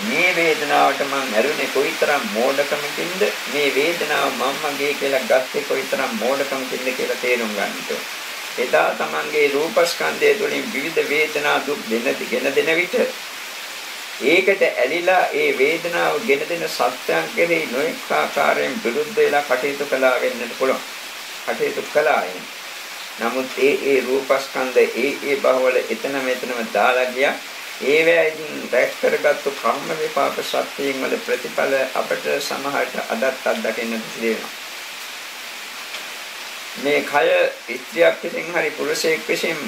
මේ වේදනාවට මං ඇරුණේ කොයිතරම් මෝඩකමකින්ද, මේ වේදනාව මම්මගේ කියලා ගත්තේ කොයිතරම් මෝඩකමකින්ද කියලා තේරුම් ගන්නට ඕනේ. එදා Tamanගේ රූපස්කන්ධය තුළින් විවිධ වේදනා දුක් ගෙන දෙන විට ඒකට ඇලිලා ඒ වේදනාව ගෙන දෙන සත්‍යයන් කෙරෙහි නොඑක ආකාරයෙන් විරුද්ධ වෙලා කටයුතු කළා වෙන්නට පුළුවන්. කටයුතු කළා. නමුත් ඒ රූපස්කන්ධ ඒ බහවල එතන මෙතනම දාලා ගියා. ඒවැයින් රැස් කරගත්තු කර්ම විපාක සත්‍යයෙන් වල ප්‍රතිඵල අපට සමහරට අදත් අත්දකින්නට සිදුවෙනවා. මේ කය ස්ත්‍රියක් විසින් හරි පුරුෂයෙක් විසින්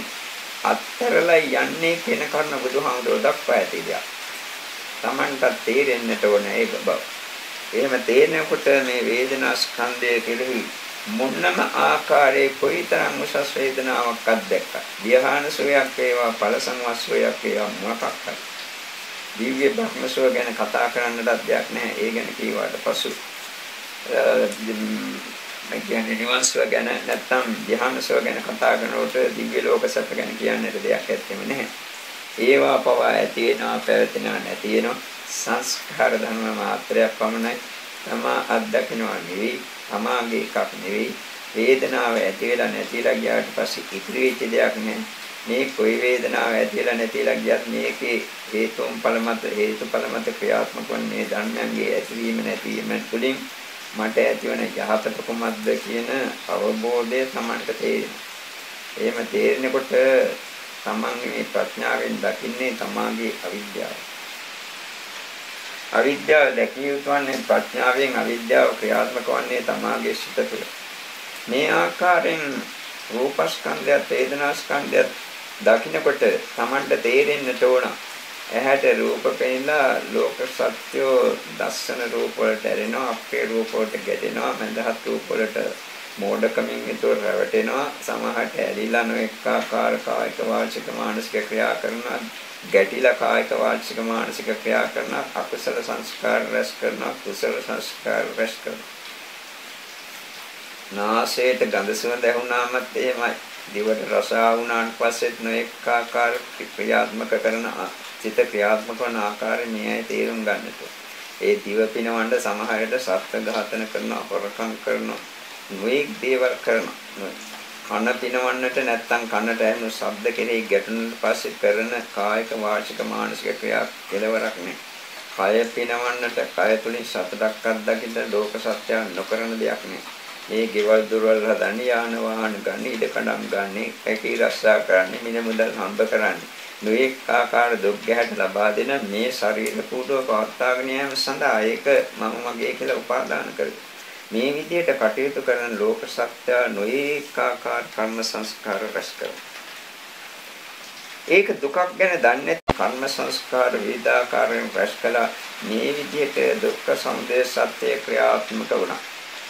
අත්තරලා යන්නේ කියන කරුණ බුදුහාමුදුරුවෝ දක්වා ඇතිදියා. Tamanට තේරෙන්නට ඕනේ ඒක බව. එහෙම තේරෙනකොට මේ වේදනා ස්කන්ධය කෙරෙහි මොන්නම ආකාරයේ කොයිතරම් උසස් වේදනාවක් අත්දැක්කා. ධ්‍යාන සෝයක් වේවා, ඵල සංවස්සෝයක් වේවා මොකක්ද? දිව්‍ය බ්‍රහ්මසෝ ගැන කතා කරන්නට දෙයක් නැහැ. ඒ ගැන කීවාට පසු මම කියන්නේ නිවන්සෝ ගැන නැත්තම් ධ්‍යානසෝ ගැන කතා කරනකොට දිව්‍ය ලෝක සත්‍ය ගැන කියන්නට දෙයක් ඇත්තෙම නැහැ. ඒවා පවා ඇති වෙනවා, පැවතෙනවා, නැති වෙනවා. සංස්කාර ධර්ම මාත්‍රයක් පමණයි. තමා අත්දකින්නවා නෙවෙයි, තමාගේ එකක් නෙවෙයි. වේදනාව ඇති වෙලා නැතිලා ගියාට පස්සේ ඉතිරි වෙච්ච දෙයක් නෑ. මේ කොයි වේදනාව ඇති වෙලා නැතිලා ගියත් මේකේ හේතුඵල මත ක්‍රියාත්මක වන්නේ ධර්මයන්ගේ ඇතිවීම නැතිවීම තුළින් මට ඇතිවන යහපත කුමක්ද කියන අවබෝධය Tamanට තේරෙනවා. එහෙම තේරෙනකොට තමන්ගේ ප්‍රඥාවෙන් දකින්නේ තමාගේ අවිද්‍යාව. අවිද්‍යාව දැකිය යුතු වන්නේ ප්‍රඥාවෙන්, අවිද්‍යාව ක්‍රියාත්මක වන්නේ තමාගේ සිත තුළ. මේ ආකාරයෙන් රූපස්කන්ධයත් වේදනාස්කන්ධයත් දකින්නකොට තමන්ට තේරෙන්නට ඕන ඇහැට රූප පෙන්නලා ලෝක සත්‍යෝ දස්සන රූප වලට ඇරෙනවා, අපේ රූප වලට ගැටෙනවා, මඳහත් රූප වලට මෝඩකමින් විතර රැවටෙනවා, සමහරට ඇලිලා නොඑක ආකාර කායික වාචික මානසික ක්‍රියා කරනවා, ගැටිලා කායික වාචික මානසික ක්‍රියා කරනවා, අකුසල සංස්කාර රැස් කරනවා, කුසල සංස්කාර රැස් කරනවා. නාසයට ගඳ සුවඳ ඇහුණාමත් එහෙමයි. දිවට රස ආවුණාන් පස්සෙත් නොඑක ආකාර ක්‍රියාත්මක කරන චිත්ත ක්‍රියාත්මක වන ආකාරය මෙයයි තේරුම් ගන්නට. ඒ දිව පිනවන්න සමහරට සත්ත්ව ඝාතන කරනවා, හොරකම් කරනවා, නොඑක් දේවල් කරනවා. කන පිනවන්නට නැත්තම් කනට ඇහෙන ශබ්ද කෙරෙහි ගැටුණාට පස්සේ කරන කායික වාචික මානසික ක්‍රියා කෙලවරක් නෑ. කය පිනවන්නට කය තුලින් සතුටක් අත්දකින්න ලෝක සත්‍ය නොකරන දෙයක් නෑ. මේ ගෙවල් දොරවල් හදන්න, යාන වාහන ගන්න, ඉඩ කඩම් ගන්න, ඒකී රස්සා කරන්නේ, මිල මුදල් හම්බ කරන්නේ. නොඑක ආකාර දුක් ගැහැට ලබා දෙන මේ ශරීර කූඩුව පවත්වාගෙන යාම සඳහා ඒක මම මගේ කියලා උපාදාන කරගන්න. මේ විදිහට කටයුතු කරන ලෝක සත්‍ය නොඑක ආකාර කර්ම සංස්කාර රැස් කරනවා. ඒක දුකක් ගැන දන්නේ කර්ම සංස්කාර වේදාකාරයෙන් රැස් කළා. මේ විදිහට දුක්ඛ සමුදය සත්‍ය ක්‍රියාත්මක වුණා.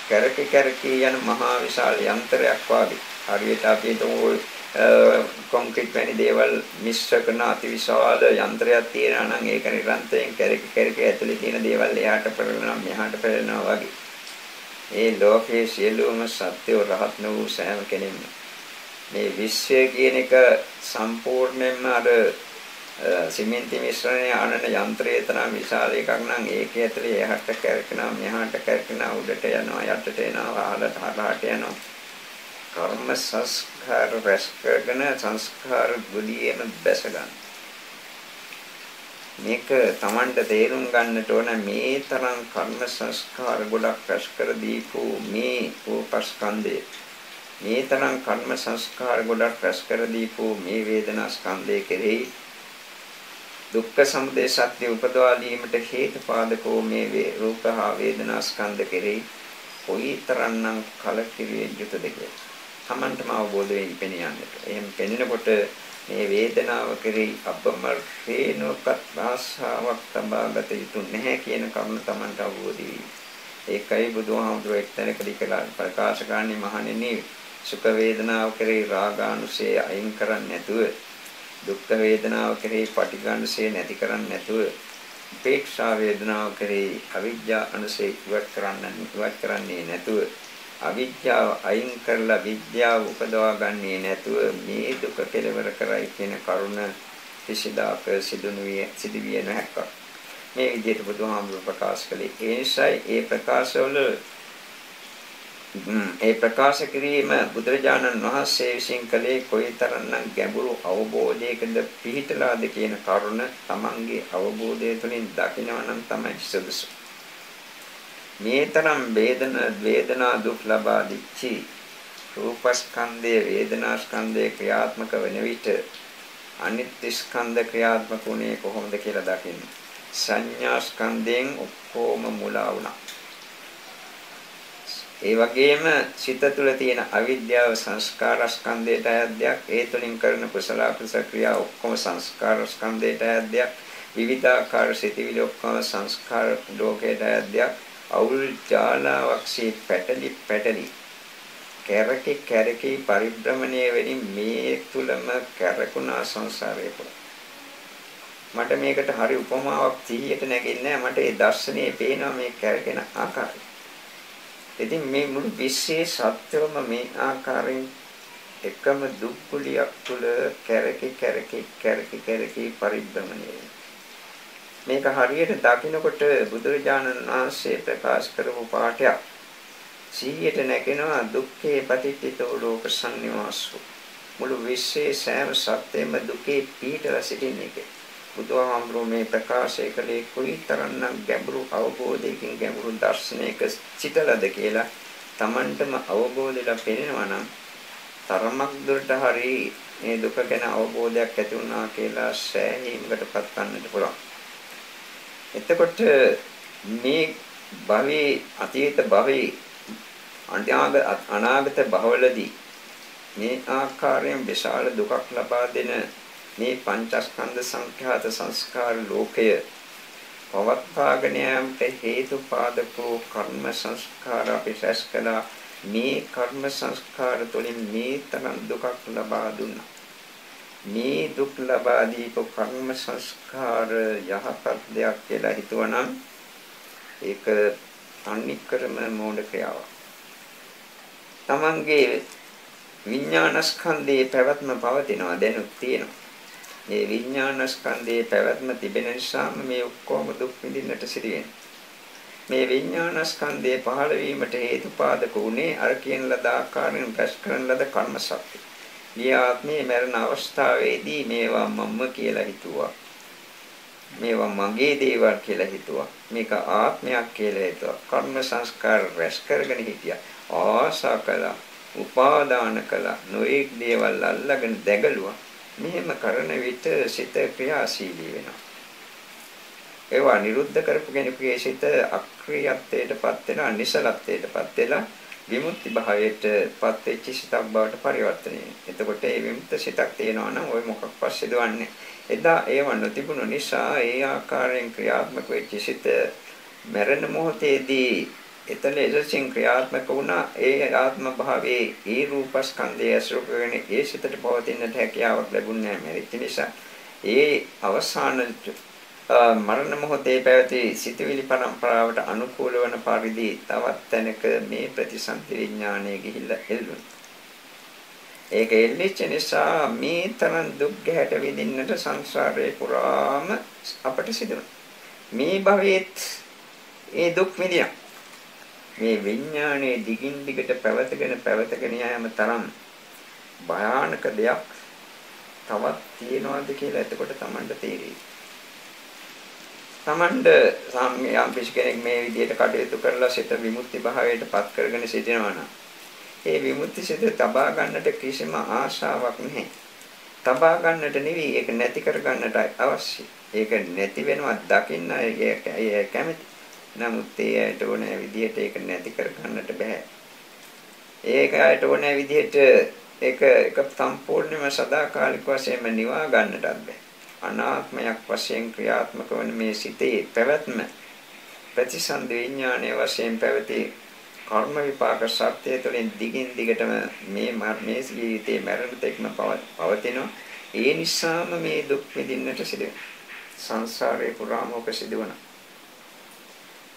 කැරකි යන මහා විශාල යන්ත්‍රයක් වාගේ. හරියට අපි කොන්ක්‍රීට් වැනි දේවල් මිශ්‍ර කරන අතිවිශාල යන්ත්‍රයක් තියෙනවා නම් ඒක නිරන්තරයෙන් කැරකි ඇතුලේ තියෙන දේවල් එහාට පෙරලනවා මෙහාට පෙරලනවා වගේ. ඒ ලෝකයේ සියලුම සත්‍යෝ රහත් වූ සෑම කෙනෙක්ම මේ විශ්වය කියන එක සම්පූර්ණයෙන්ම අර සිමෙන්ති මිශ්‍රණය අනන යන්ත්‍රය තරම් විශාල එකක් නම් ඒක ඇතුලේ එහාට කැරකෙනවා මෙහාට කැරකෙනවා උඩට යනවා යටට එනවා අහලට හරහට යනවා. කර්ම සංස්කාර රැස් කරගෙන සංස්කාර ගොඩියේම බැස ගන්න. මේක Tamanට තේරුම් ගන්නට ඕන මේ තරම් කර්ම සංස්කාර ගොඩක් රැස් කර දීපු මේ රූපස්කන්ධය, මේ තරම් කර්ම සංස්කාර ගොඩක් රැස් කර දීපු මේ වේදනා ස්කන්ධය කෙරෙහි දුක්ඛ සමුදය සත්‍ය උපදවා දීමට හේතුපාදකෝ මේ රූප හා වේදනා ස්කන්ධ කෙරෙහි කොයිතරම්නම් කලකිරිය යුතුද කියලා Tamanටම අවබෝධ වෙයි පෙනියන්නට. එහෙම පෙනෙනකොට මේ වේදනාව කෙරෙහි අපමර්ථේනොකත් ආශාවක් තබාගත යුතු නැහැ කියන කරුණ Tamanට අවබෝධ වෙයි. ඒකයි බුදුහාමුදුරුවෝ එක්තැනකදී කළා ප්‍රකාශ කරන්නේ මහණෙනි සුඛ වේදනාව කෙරෙහි රාගානුසය අයින් කරන්නේ නැතුව, දුක්ඛ වේදනාව කෙරෙහි පටිඝානුසය නැති කරන්නේ නැතුව, උපේක්ෂා වේදනාව කෙරෙහි අවිද්‍යා අනුසය ඉවත් කරන්නේ නැතුව අවිද්‍යාව අයින් කරලා විද්‍යාව උපදවා ගන්නේ නැතුව මේ දුක කෙලවර කරයි කියන කරුණ කිසිදාක සිදුවිය නොහැක. මේ විදිහට බුදුහාමුදුරුවෝ ප්‍රකාශ කළේ ඒ නිසායි ඒ ප්‍රකාශ කිරීම බුදුරජාණන් වහන්සේ විසින් කළේ කොයිතරම්නම් ගැඹුරු අවබෝධයකද පිහිටලාද කියන කරුණ තමන්ගේ අවබෝධය තුළින් දකිනවා නම් තමයි සුදුසු. මේ තරම් වේදනා දුක් ලබා දිච්චි රූපස්කන්ධයේ වේදනාස්කන්ධයේ ක්‍රියාත්මක වෙන විට අනිත්‍ය ස්කන්ධ ක්‍රියාත්මක වුණේ කොහොමද කියලා දකින්න. සංඥා ස්කන්ධයෙන් ඔක්කොම මුලා වුණා. ඒ වගේම සිත තුළ තියෙන අවිද්‍යාව සංස්කාර ස්කන්ධයට අයද්දයක්, ඒ තුළින් කරන කුසල අකුසල ක්‍රියා ඔක්කොම සංස්කාර ස්කන්ධයට අයද්දයක්, විවිධාකාර සිතිවිලි ඔක්කොම සංස්කාර ලෝකයට අයද්දයක්, අවුල් ජාලාවක්සේ පැටලි කැරකි පරිභ්‍රමණය වෙමින් මේ තුලම කැරකුණා සංසාරේ පුරා. මට මේකට හරි උපමාවක් 100ට නැගෙන්නේ නැහැ. මට ඒ දර්ශනේ පේනවා මේ කැරකෙන ආකාරය. ඉතින් මේ මුළු විශ්වයේ සත්‍යවම මේ ආකාරයෙන් එකම දුක්ඛලියක් තුල කැරකි පරිභ්‍රමණය වෙනවා. මේක හරියට දකින්නකොට බුදුරජාණන් වහන්සේ ප්‍රකාශ කරපු පාඩයක් 100ට නැගෙනවා දුක්ඛේ පටිච්චිතෝ ලෝක සංනිවාසෝ. මුළු විශ්වයේ සෑම සත්‍යෙම දුකේ පීඩලා සිටින්නේ. බුදුහාමුදුරුවෝ මේ ප්‍රකාශය කළේ කොයිතරම්නම් ගැඹුරු අවබෝධයකින් ගැඹුරු දර්ශනයක සිටලාද කියලා Tamanටම අවබෝධයලා පෙනෙනවා නම් තරමක් දුරට හරි මේ දුක ගැන අවබෝධයක් ඇති වුණා කියලා සෑහීමකටපත් වන්නට පුළුවන්. එතකොට මේ භවයේ අතීත භවයේ අනාගත භවවලදී මේ ආකාරයෙන් විශාල දුකක් ලබා දෙන මේ පංචස්කන්ධ සංඛ්‍යාත සංස්කාර ලෝකය පවත්වාගෙන යාමට හේතුපාදකෝ කර්ම සංස්කාර අපි රැස් කළා. මේ කර්ම සංස්කාර තුළින් මේ තරම් දුකක් ලබා දුන්නා. මේ දුක් ලබා දීපු කර්ම සංස්කාර යහපත් දෙයක් කියලා හිතුවනම් ඒක අනික්‍රම මෝඩ ක්‍රියාවක්. තමන්ගේ විඥානස්කන්ධයේ පැවැත්ම පවතිනවා දැනුත් තියෙනවා. මේ විඥානස්කන්ධයේ පැවැත්ම තිබෙන නිසාම මේ ඔක්කොම දුක් විඳින්නට සිදුවෙනවා. මේ විඥානස්කන්ධයේ පහළ වීමට හේතුපාදක උනේ අර කියන ලද ආකාරයෙන් රැස් කරන ලද කර්ම ශක්තිය. මේ ආත්මේ මරණ අවස්ථාවේදී මේවා මම කියලා හිතුවා. මේවා මගේ දේවල් කියලා හිතුවා. මේක ආත්මයක් කියලා හිතුවා. කර්ම සංස්කාර රැස් කරගෙන හිටියා. ආශා කළා, උපාදාන කළා, නොඑක් දේවල් අල්ලගෙන දැගලුවා. මෙහෙම කරන විට සිත ක්‍රියාශීලී වෙනවා. ඒවා නිරුද්ධ කරපු කෙනෙකුගේ සිත අක්‍රියත්වයටපත් වෙනවා, නිසලත්වයටපත් වෙලා විමුක්ති භාවයටපත් වෙච්ච සිතක් බවට පරිවර්තනය වෙනවා. එතකොට මේ විමුක්ත සිතක් තියෙනවා නම් ওই මොකක්වත් සිදුවන්නේ. එදා ඒව නොතිබුණු නිසා ඒ ආකාරයෙන් ක්‍රියාත්මක වෙච්ච සිත මරණ මොහොතේදී එතන එලෙසින් ක්‍රියාත්මක වුණා. ඒ ආත්ම භාවයේ ඒ රූපස්කන්ධය අසුරගෙන ඒ සිතට පවතින්නට හැකියාවක් ලැබුණේ නැහැ. මෙරිච්ච නිසා ඒ අවසාන මරණ මොහොතේ පැවති සිතවිලි පරම්පරාවට අනුකූල වන පරිදි තවත් තැනක මේ ප්‍රතිසන්ති විඥානය ගිහිල්ලා එල්ලුණා. ඒක එල්ලෙච්ච නිසා මේ තරම් දුක් ගැට විඳින්නට සංසාරේ පුරාම අපට සිදුණා. මේ භවයේත් ඒ දුක් විඳිනවා. මේ විඥානයේ දිගින් දිගට පැවතගෙන යාම තරම් භයානක දෙයක් තවත් තියෙනවද කියලා එතකොට Tamanට තේරෙයි. Tamanට යම් කෙනෙක් මේ විදිහට කටයුතු කරලා සිත විමුක්ති භාවයට පත් කරගෙන සිටිනවා නම් ඒ විමුක්ති සිත තබා ගන්නට කිසිම ආශාවක් නැහැ. තබා ගන්නට නෙවෙයි ඒක නැති කර ගන්නට අවශ්‍යයි. ඒක නැති වෙනවා දකින්න ඒ කැමති. නමුත් ඒයට ඕනෑ විදිහට ඒක නැති කර ගන්නට බෑ. ඒකට ඕනෑ විදිහට ඒක සම්පූර්ණයෙන්ම සදාකාලික වශයෙන්ම නිවා ගන්නටත් බෑ. අනාත්මයක් වශයෙන් ක්‍රියාත්මක වන මේ සිතේ පැවැත්ම ප්‍රතිසන්දි විඥානයේ වශයෙන් පැවති කර්ම විපාක සත්‍ය තුළින් දිගින් දිගටම මේ ජීවිතේ මරණ තෙක්ම පවතිනවා. ඒ නිසාම මේ දුක් විඳින්නට සිදුවෙනවා. සංසාරේ පුරාම ඔක සිදුවන.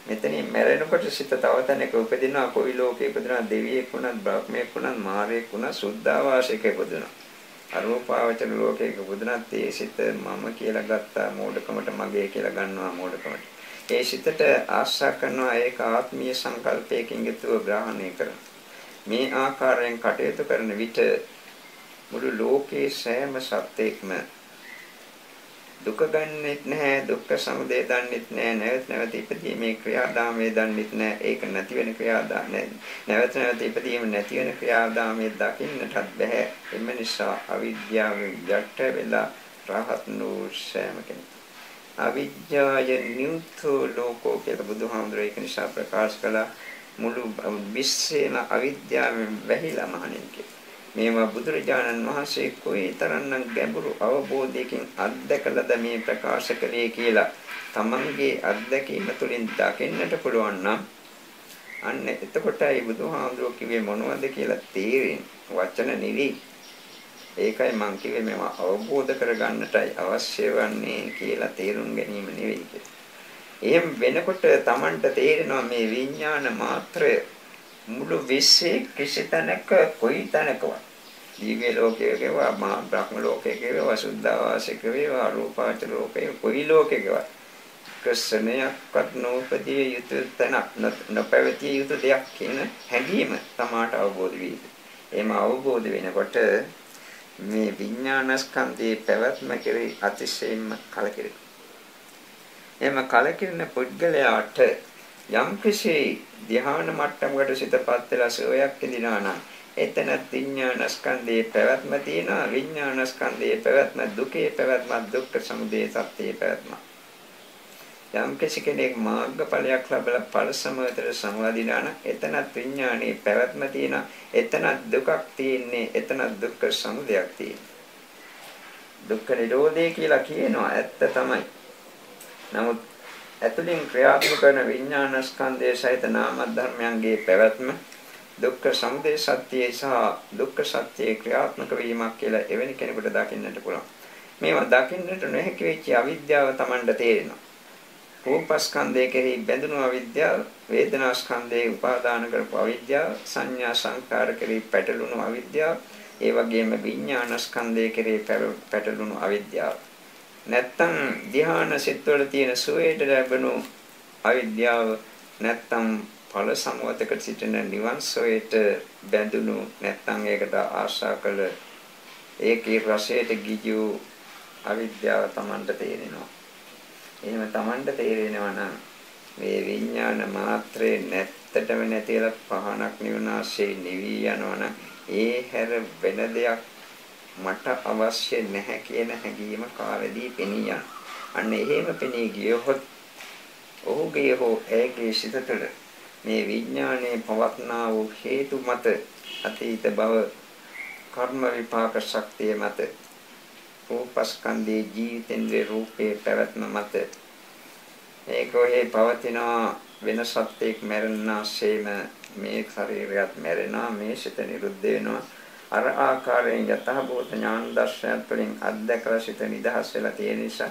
මෙතනින් මැරෙනකොට සිත තව තැනක උපදිනවා. කොයි ලෝකේ ඉපදිනවා? දෙවියෙක් වුණත්, බ්‍රහ්මයෙක් වුණත්, මාරයෙක් වුණත්, සුද්ධාවාසයක ඉපදිනවා. අරූපාවචර ලෝකයක ඉපදුනත් ඒ සිත මම කියලා ගත්තා මෝඩකමට, මගේ කියලා ගන්නවා මෝඩකමට. ඒ සිතට ආශා කරනවා ඒක ආත්මීය සංකල්පයකින් යුතුව ග්‍රහණය කරනවා. මේ ආකාරයෙන් කටයුතු කරන විට මුළු ලෝකයේ සෑම සත්‍යයක්ම දුක ගන්නෙත් නැහැ, දුක්ඛ සමුදය දන්නෙත් නැහැ, නැවත ඉපදීමේ ක්‍රියාදාමයේ දන්නෙත් නැහැ, ඒක නැති වෙන ක්‍රියාදාමය, නැවත ඉපදීම නැති වෙන ක්‍රියාදාමයේ දකින්නටත් බෑ. එම නිසා අවිද්‍යාවෙන් යට වෙලා රහත් වූ සෑම කෙනෙක් අවිද්‍යාය නියුතෝ ලෝකෝ කියලා බුදුහාමුදුරේ ඒක නිසා ප්‍රකාශ කළා. මුළු විශ්වයම අවිද්‍යාවෙන් වැහිලා මහණෙනි. මේවා බුදුරජාණන් වහන්සේ කොයිතරම්නම් ගැඹුරු අවබෝධයකින් අත්දකලාද මේ ප්‍රකාශ කළේ කියලා තමන්ගේ අත්දැකීම තුළින් දකින්නට පුළුවන් නම් අන්න එතකොටයි බුදුහාමුදුරුවෝ කිව්වේ මොනවද කියලා තේරෙන්නේ. වචන නෙවෙයි. ඒකයි මං කිව්වේ මේවා අවබෝධ කරගන්නටයි අවශ්‍ය වන්නේ කියලා තේරුම් ගැනීම නෙවෙයි කියලා. එහෙම වෙනකොට තමන්ට තේරෙනවා මේ විඥාන මාත්‍රය මුළු විශ්වයේ කිසි තැනක කොයි තැනකවත් දිව්‍ය ලෝකයක වේවා, මහා බ්‍රහ්ම ලෝකයක වේවා, සුද්ධාවාසයක වේවා, රූපාවචර ලෝකයක කොයි ලෝකයකවත් කස්සනයක්වත් නොපදිය යුතු තැනක්, නොපැවතිය යුතු දෙයක් කියන හැඟීම තමාට අවබෝධ වී. එම අවබෝධ වෙනකොට මේ විඥානස්කන්ධයේ පැවැත්ම කෙරෙහි අතිශයින්ම කලකිරෙනවා. එම කලකිරෙන පුද්ගලයාට යම් කිසි ධ්‍යාන මට්ටමකට සිතපත් වෙලා සෝයක් ඉදිනවා නම් එතන විඥානස්කන්ධයේ පැවැත්ම තියෙනවා. විඥානස්කන්ධයේ පැවැත්ම දුකේ පැවැත්ම, දුක්ඛ සමුදය සත්‍යයේ පැවැත්ම. යම් කිසි කෙනෙක් මාර්ගඵලයක් ලැබලා ඵල සමවතර සමවදිනා නම් එතන විඥානයේ පැවැත්ම තියෙනවා. එතන දුකක් තියෙන්නේ. එතන දුක්ඛ සමුදයක් තියෙන්නේ. දුක්ඛ නිරෝධය කියලා කියනවා ඇත්ත තමයි. නමුත් ඇතුලින් ක්‍රියාත්මක කරන විඥානස්කන්ධයේ සහිත නාම ධර්මයන්ගේ පැවැත්ම දුක්ඛ සමුදය සත්‍යය සහ දුක්ඛ සත්‍යයේ ක්‍රියාත්මක වීමක් කියලා එවැනි කෙනෙකුට දකින්නට පුළුවන්. මේවා දකින්නට නොහැකි වෙච්ච අවිද්‍යාව Tamanට තේරෙනවා. රූපස්කන්ධයේ කෙරෙහි බැඳුණු අවිද්‍යාව, වේදනාස්කන්ධයේ උපාදාන කරපු අවිද්‍යාව, සංඥා සංකාර කෙරෙහි පැටළුණු අවිද්‍යාව, ඒ වගේම විඥානස්කන්ධයේ කෙරෙහි පැටළුණු අවිද්‍යාව. නැත්තම් ධ්‍යාන සිත්වල තියෙන සුවයට ලැබෙනු අවිද්‍යාව, නැත්තම් ඵල සමවතක සිටින නිවන් සොයට බැඳුණු, නැත්තම් ඒකට ආශා කළ ඒකේ රසයට ගිජු අවිද්‍යාව Tamanට තේරෙනවා. එහෙම Tamanට තේරෙනවා නම් මේ විඥාන මාත්‍රේ නැත්තටම නැතිලා පහනක් නිවනාසේ නිවි යනවනම් ඒ හැර වෙන දෙයක් මට අවශ්‍ය නැහැ කියන හැඟීම කාලෙදී පෙනී යන. අන්න එහෙම පෙනී ගියොත් ඔහුගේ හෝ ඒකේ සිත තුළ මේ විඥානයේ පවත්නා වූ හේතු මත අතීත භව කර්ම විපාක ශක්තිය මත රූපස්කන්ධයේ ජීවිතේන්ද්‍රේ රූපේ පැවැත්ම මත ඒකෝහි පවතිනා වෙන සත්‍යයක් මැරෙනාseම මේ ශරීරයත් මැරෙනවා, මේ සිත නිරුද්ධ වෙනවා. අර ආකාරයෙන් යථාභූත ඥාන දර්ශනයත් වලින් අත්දැකලා සිත නිදහස් වෙලා තියෙන නිසා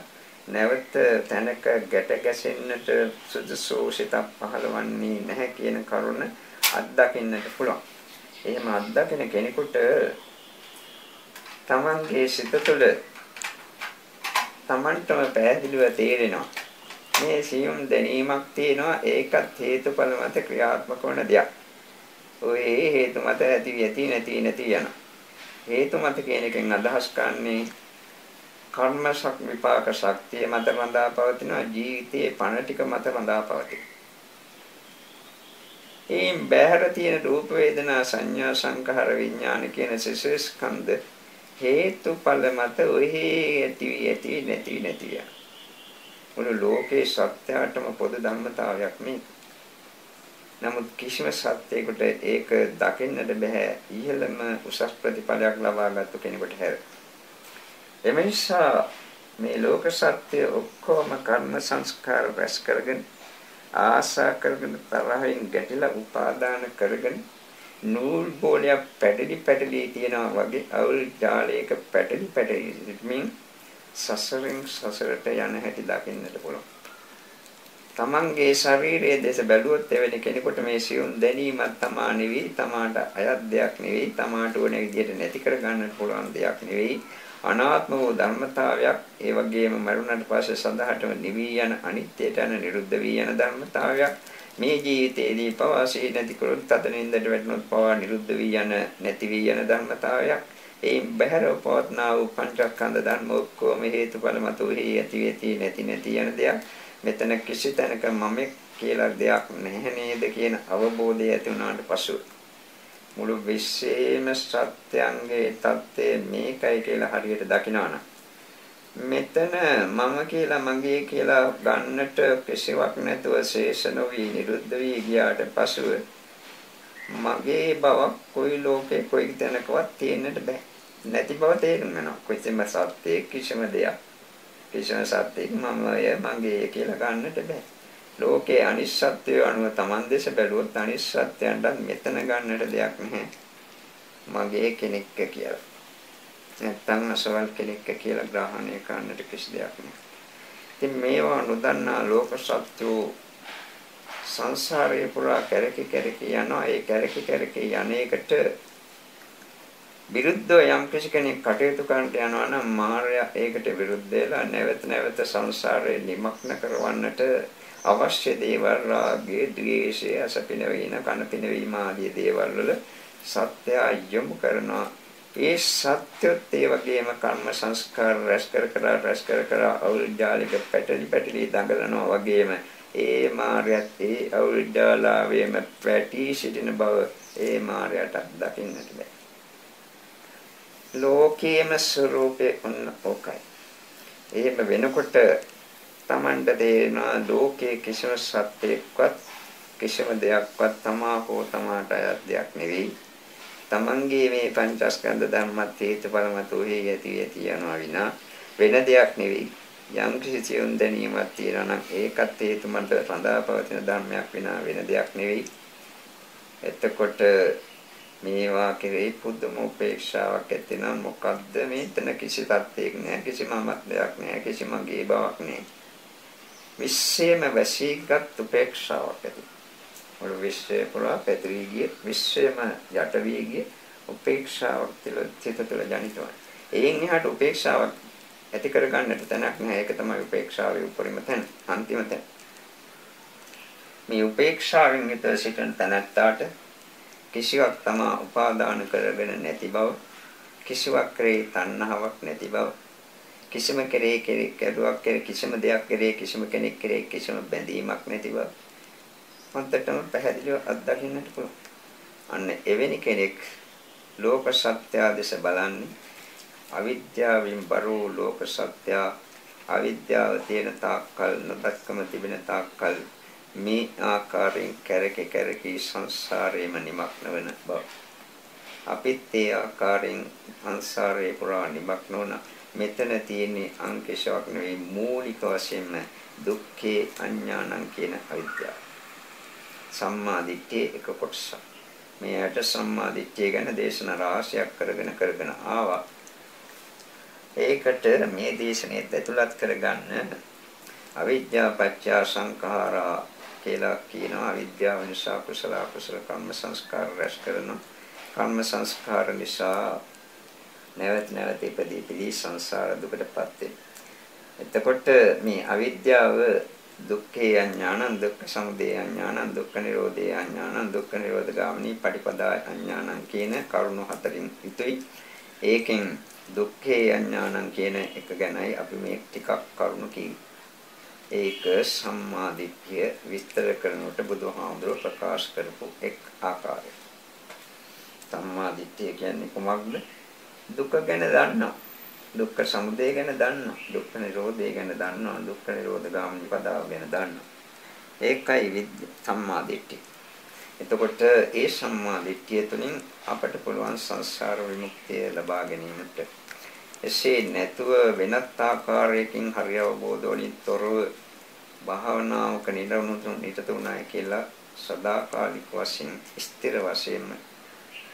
නැවත තැනක ගැට ගැසෙන්නට සුදුසු සිතක් පහළවන්නේ නැහැ කියන කරුණ අත්දකින්නට පුළුවන්. එහෙම අත්දකින කෙනෙකුට තමන්ගේ සිත තුළ තමන්ටම පැහැදිලිව තේරෙනවා මේ සියුම් දැනීමක් තියෙනවා. ඒකත් හේතුඵල මත ක්‍රියාත්මක වන දෙයක්. ඔය හේතු මත ඇති නැති යන හේතු මත කියන එකෙන් අදහස් කරන්නේ කර්ම විපාක ශක්තිය මත රඳා පවතින ජීවිතයේ පණ ටික මත රඳා පවතින. එයින් බැහැර තියෙන රූප වේදනා සංඥා සංඛාර විඥාන කියන සිසස්කන්ධ හේතුඵල මත ඔහි ඇති නැති යන මුළු ලෝකේ සත්‍යයටම පොදු ධර්මතාවයක් මේ. නමුත් කිසිම සත්‍යයකට ඒක දකින්නට බෑ ඉහළම උසස් ප්‍රතිඵලයක් ලබාගත් කෙනෙකුට හැර. එමේසා මේ ලෝක සත්‍ය ඔක්කොම කර්ම සංස්කාර රැස් කරගෙන ආශා කරගෙන තරහින් ගැටිලා උපාදාන කරගෙන නූල් බෝලයක් පැටලි තියනවා වගේ අවුල් ජාලයක පැටලි සිටමින් සසරින් සසරට යන හැටි දකින්නට පුළුවන්. තමන්ගේ ශරීරයේ දේශ බැලුවොත් එවැනි කෙනෙකුට මේ සියුම් දැනීමක් තමා නෙවෙයි, තමාට අයත් දෙයක් නෙවෙයි, තමාට ඕන විදිහට නැති කර ගන්නට පුළුවන් දෙයක් නෙවෙයි. අනාත්ම වූ ධර්මතාවයක්, ඒ වගේම මරුණට පස්සේ සඳහටම නිවි යන අනිත්‍යයට යන නිරුද්ධ වී යන ධර්මතාවයක්. මේ ජීවිතයේදී පවාසී නැති කරොත් තදනින්දට වැටුණොත් පවා නිරුද්ධ වී යන නැති වී යන ධර්මතාවයක්. ඒ බහැරව පවත්නා වූ පංචස්කන්ධ ධර්ම ඔක්කොම හේතුඵල මත උහි ඇති නැති යන දෙයක්. මෙතන කිසි තැනක මම කියලා දෙයක් නැහැ නේද කියන අවබෝධය ඇති වුණාට පසු මුළු විශ්වයේම සත්‍යංගේ தත්ත්වය මේකයි කියලා හරියට දකිනවනම් මෙතන මම කියලා මගේ කියලා ගන්නට කිසිවක් නැතුව ශේෂ නොවි නිරුද්ධ වී ගියාට පසුව මගේ බවක් කොයි ලෝකේ කොයි තැනකවත් තියෙන්නට බෑ. නැති බව තේරුම් ගන්නවා. කිසිම සත්‍යයක් කිසිම දෙයක් කිසිම සත්‍යයක් මගේ කියලා ගන්නට බෑ. ලෝකේ අනිශ්චත්වය අනුව Taman දේශ බැලුවොත් අනිශ්චත්වයන්ට මෙතන ගන්නට දෙයක් නැහැ. මගේ කෙනෙක් කියලා. නැත්තම් අසවල් කෙනෙක් කියලා ග්‍රහණය කරන්නට කිසි දෙයක් නැහැ. ඉතින් මේවා නොදන්නා ලෝක සත්‍යෝ සංසාරේ පුරා කැරකි යනවා. ඒ කැරකි යන්නේකට විරුද්ධව යම් කෙනෙක් කටයුතු කරන්නට යනවා නම් මායя ඒකට විරුද්ධ වෙලා නැවත සංසාරේ නිමග්න කරවන්නට අවශ්‍ය දේවල් රාගයේ ද්වේෂය අසපිනවීන කනපිනවීම ආදී දේවල් වල සත්‍ය යොමු කරනවා. ඒ සත්‍යත් ඒ වගේම කර්ම සංස්කාර රැස් කර අවුල්ජාලික පැටලි දඟලනවා වගේම ඒ මායත් ඒ අවුල්ජාලාවේම පැටි සිටින බව ඒ මායයට දකින්නට බෑ. ලෝකේම ස්වરૂපේ ඔන්න ඕකයි. එහෙම වෙනකොට Tamanda තේරෙනවා ලෝකයේ කිසිම සත්‍යයක්වත් කිසිම දෙයක්වත් තමා හෝ තමාට අයත් දෙයක් නෙවෙයි. තමන්ගේ මේ පංචස්කන්ධ ධර්මත් හේතුඵල මත උහි ඇති යනවා විනා වෙන දෙයක් නෙවෙයි. යම් කිසි සියුම් දැනීමක් තියෙනවා නම් ඒකත් හේතු මත රඳා පවතින ධර්මයක් විනා වෙන දෙයක් නෙවෙයි. එතකොට මේවා කෙරෙහි පුදුම උපේක්ෂාවක් ඇතිනම් මොකද්ද මේතන කිසි තත්ත්වයක් නැහැ, කිසි මමත්වයක් නැහැ, කිසි මගේ බවක් නැහැ. විශ්වයේම වැසීගත් උපේක්ෂාවක් ඇති. මුළු විශ්වය පුරා පැතිරී ගිය විශ්වයේම යට වී ගිය උපේක්ෂාවක් සිත තුළ ජනිත වන. එයින් එහාට උපේක්ෂාවක් ඇති කර ගන්නට තැනක් නැහැ. ඒක තමයි උපේක්ෂාවේ උපරිම තැන, අන්තිම තැන. මේ උපේක්ෂාවෙන් ඊට සිටින තැනට කිසිවක් තමා උපාදාන කරගෙන නැති බව, කිසිවක් කරේ තණ්හාවක් නැති බව, කිසිම කෙරේ කැඩුවක් කෙරේ කිසිම දෙයක් කෙරේ කිසිම කෙනෙක් කෙරේ කිසිම බැඳීමක් නැති බව මන්ටම පැහැදිලිව අත්දකින්නට පුළුවන්. අන්න එවැනි කෙනෙක් ලෝක සත්‍ය දෙස බලන්නේ අවිද්‍යාවෙන් බරෝ ලෝක සත්‍ය අවිද්‍යාව තියෙන තාක්කල් නොදක්කම තිබෙන තාක්කල් මේ ආකාරයෙන් කැරකි සංසාරේම නිමග්න වෙන බව. අපිත් ඒ ආකාරයෙන් සංසාරේ පුරා නිමග්න වුණ මෙතන තියෙන්නේ අංකේශාවක් නෙවෙයි මූලික වශයෙන්ම දුක්ඛේ අඥානං කියන අවිද්‍යාව. සම්මා දිට්ඨියේ එක කොටසක්. මේකට සම්මා දිට්ඨිය ගැන දේශනා රාශියක් කරගෙන ආවා. ඒකට මේ දේශනෙත් ඇතුළත් කරගන්න අවිද්‍යාව පත්‍ය සංඛාරා කියලා කියනවා. අවිද්‍යාව නිසා කුසල අකුසල කර්ම සංස්කාර රැස් කරනවා. කර්ම සංස්කාර නිසා නැවත ඉපදී සංසාර දුකටපත් වෙනවා. එතකොට මේ අවිද්‍යාව දුක්ඛේ අඥානං දුක්ඛ සමුදය අඥානං දුක්ඛ නිරෝධේ අඥානං දුක්ඛ නිරෝධ ගාමිනී පටිපදා අඥානං කියන කරුණු හතරින් යුතුයි. ඒකෙන් දුක්ඛේ අඥානං කියන එක ගැනයි අපි මේ ටිකක් කරුණු කිව්වේ. ඒක සම්මා දිට්ඨිය විස්තර කරනකොට බුදුහාමුදුරුවෝ ප්‍රකාශ කරපු එක් ආකාරයක්. සම්මා දිට්ඨිය කියන්නේ කොහොමද? දුක ගැන දන්නවා. දුක්ඛ සමුදය ගැන දන්නවා. දුක්ඛ නිරෝධය ගැන දන්නවා. දුක්ඛ නිරෝධ ගාමිනී පදාව ගැන දන්නවා. ඒකයි සම්මා දිට්ඨිය. එතකොට ඒ සම්මා දිට්ඨිය තුළින් අපට පුළුවන් සංසාර විමුක්තිය ලබා ගැනීමට. එසේ නැතුව වෙනත් ආකාරයකින් හරි අවබෝධ වලින් තොරව භාවනාවක නිරතුරුවයි කියලා සදාකාලික වශයෙන් ස්ථිර වශයෙන්ම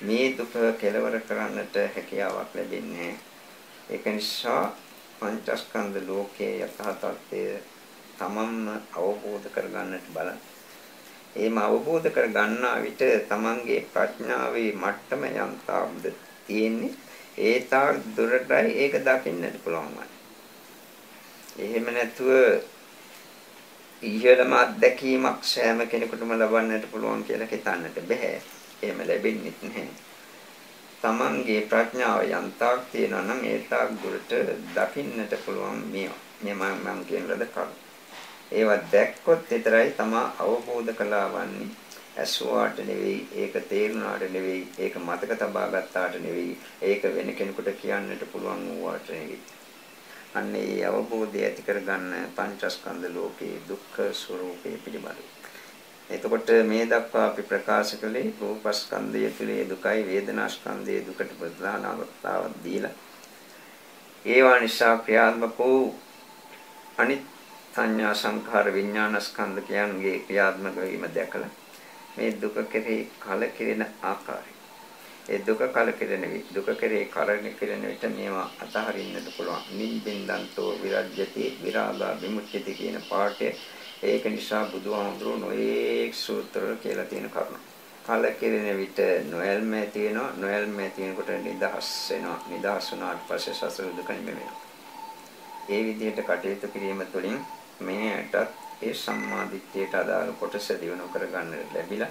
මේ දුක කෙලවර කරන්නට හැකියාවක් ලැබෙන්නේ. ඒක නිසා පංචස්කන්ධ ලෝකයේ යථා තත්ත්වය තමන්ම අවබෝධ කරගන්නට බලන්න. එහෙම අවබෝධ කරගන්නා විට තමන්ගේ ප්‍රඥාවේ මට්ටම යම් තාක්ද තියෙන්නේ ඒ තාක් දුරටයි ඒක දකින්නට පුළුවන්. එහෙම නැතුව ඉහළම අත්දැකීමක් සෑම කෙනෙකුටම ලබන්නට පුළුවන් කියලා හිතන්නට බෑ. එහෙම ලැබෙන්නේ නැහැ. තමන්ගේ ප්‍රඥාව යන්තාක් තියෙනවා නම් ඒ තාක් දුරට දකින්නට පුළුවන් මේවා. මම කියන ලද කරුණු. ඒවා දැක්කොත් විතරයි තමා අවබෝධ කළා වන්නේ. ඇසුවාට නෙවෙයි, ඒක තේරුණාට නෙවෙයි, ඒක මතක තබා ගත්තාට නෙවෙයි, ඒක වෙන කෙනෙකුට කියන්නට පුළුවන් වුණාට නෙවෙයි. අන්න ඒ අවබෝධය ඇති කරගන්න පංචස්කන්ධ ලෝකයේ දුක්ඛ ස්වરૂපය පිළිබඳව. එතකොට මේ දක්වා අපි ප්‍රකාශ කළේ රූපස්කන්ධය තුළේ දුකයි, වේදනාස්කන්ධයේ දුකට ප්‍රධාන අවස්ථාවක් දීලා ඒවා නිසා ක්‍රියාත්මක වූ අනිත් සංඥා සංඛාර විඥාන ස්කන්ධ කියන්ගේ ක්‍රියාත්මක වීම දැකලා මේ දුක කෙරෙහි කලකිරෙන ආකාරය. ඒ දුක කලකිරෙන විට දුක කෙරෙහි කලකිරෙන විට මේවා අතහරින්නට පුළුවන්. නිබ්බින්දන්තෝ විරජ්‍යති විරාගා විමුක්තිති කියන පාඩය. ඒක නිසා බුදුහාමුදුරුවෝ නොඑක් සූත්‍ර කියලා තියෙන කරුණ. කලකිරෙන විට නොයල්ම ඇති වෙනවා. නොයල්ම ඇති වෙනකොට නිදහස් වෙනවා. නිදහස් වුණාට පස්සේ සසර දුක නිවෙනවා. ඒ විදිහට කටයුතු කිරීම තුළින් මේටත් ඒ සම්මාදිට්ඨියට අදාළ කොටස දිනු කරගන්න ලැබිලා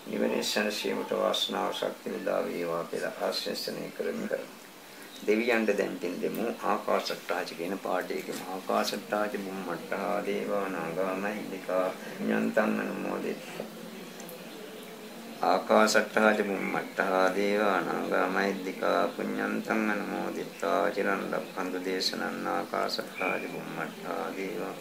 නිවනේ සැනසීමට වාසනාව ශක්තිය උදා වේවා කියලා ආශිර්වාදනය කරමු. දෙවියන්ට දැන් පින් දෙමු. ආකාශට්ටාච කියන පාඩේකම ආකාශට්ටාච බුම්මට්ටා දේවා නාගා මහින්దికා ඥාන්තං අනුමෝදිතා. ආකාශට්ටාච බුම්මට්ටා දේවා නාගා මහින්దికා පුඤ්ඤන්තං අනුමෝදිතා. චිරන් රක්ඛන්තු දේශනං ආකාශට්ටාච බුම්මට්ටා දේවා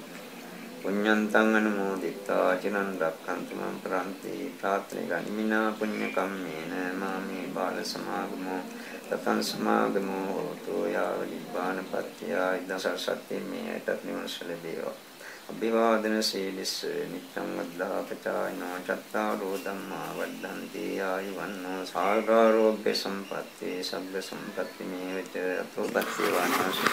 පුඤ්ඤන්තං අනුමෝදිතා. චිරන් රක්ඛන්තු මං ප්‍රාන්ති ප්‍රාර්ථනේ ගනිමිනා පුඤ්ඤ කම්මේන මාමේ බාල සමාගමෝ තතං සමාගමෝ හෝතු යාව නිබ්බානපත්ත්‍ය ඉදස සත්‍ය මේටත් නිවනසල දේවා. අභිවාදන සීලිස්ස නිච්ඡං වද්ධාපචායනෝ චත්තාරෝ ධම්මා වද්ධන්ති ආයුවන්නෝ සාගාරෝග්‍ය සම්පatti සබ්බ සම්පatti මේවච අතෝ බත්ති වානාසු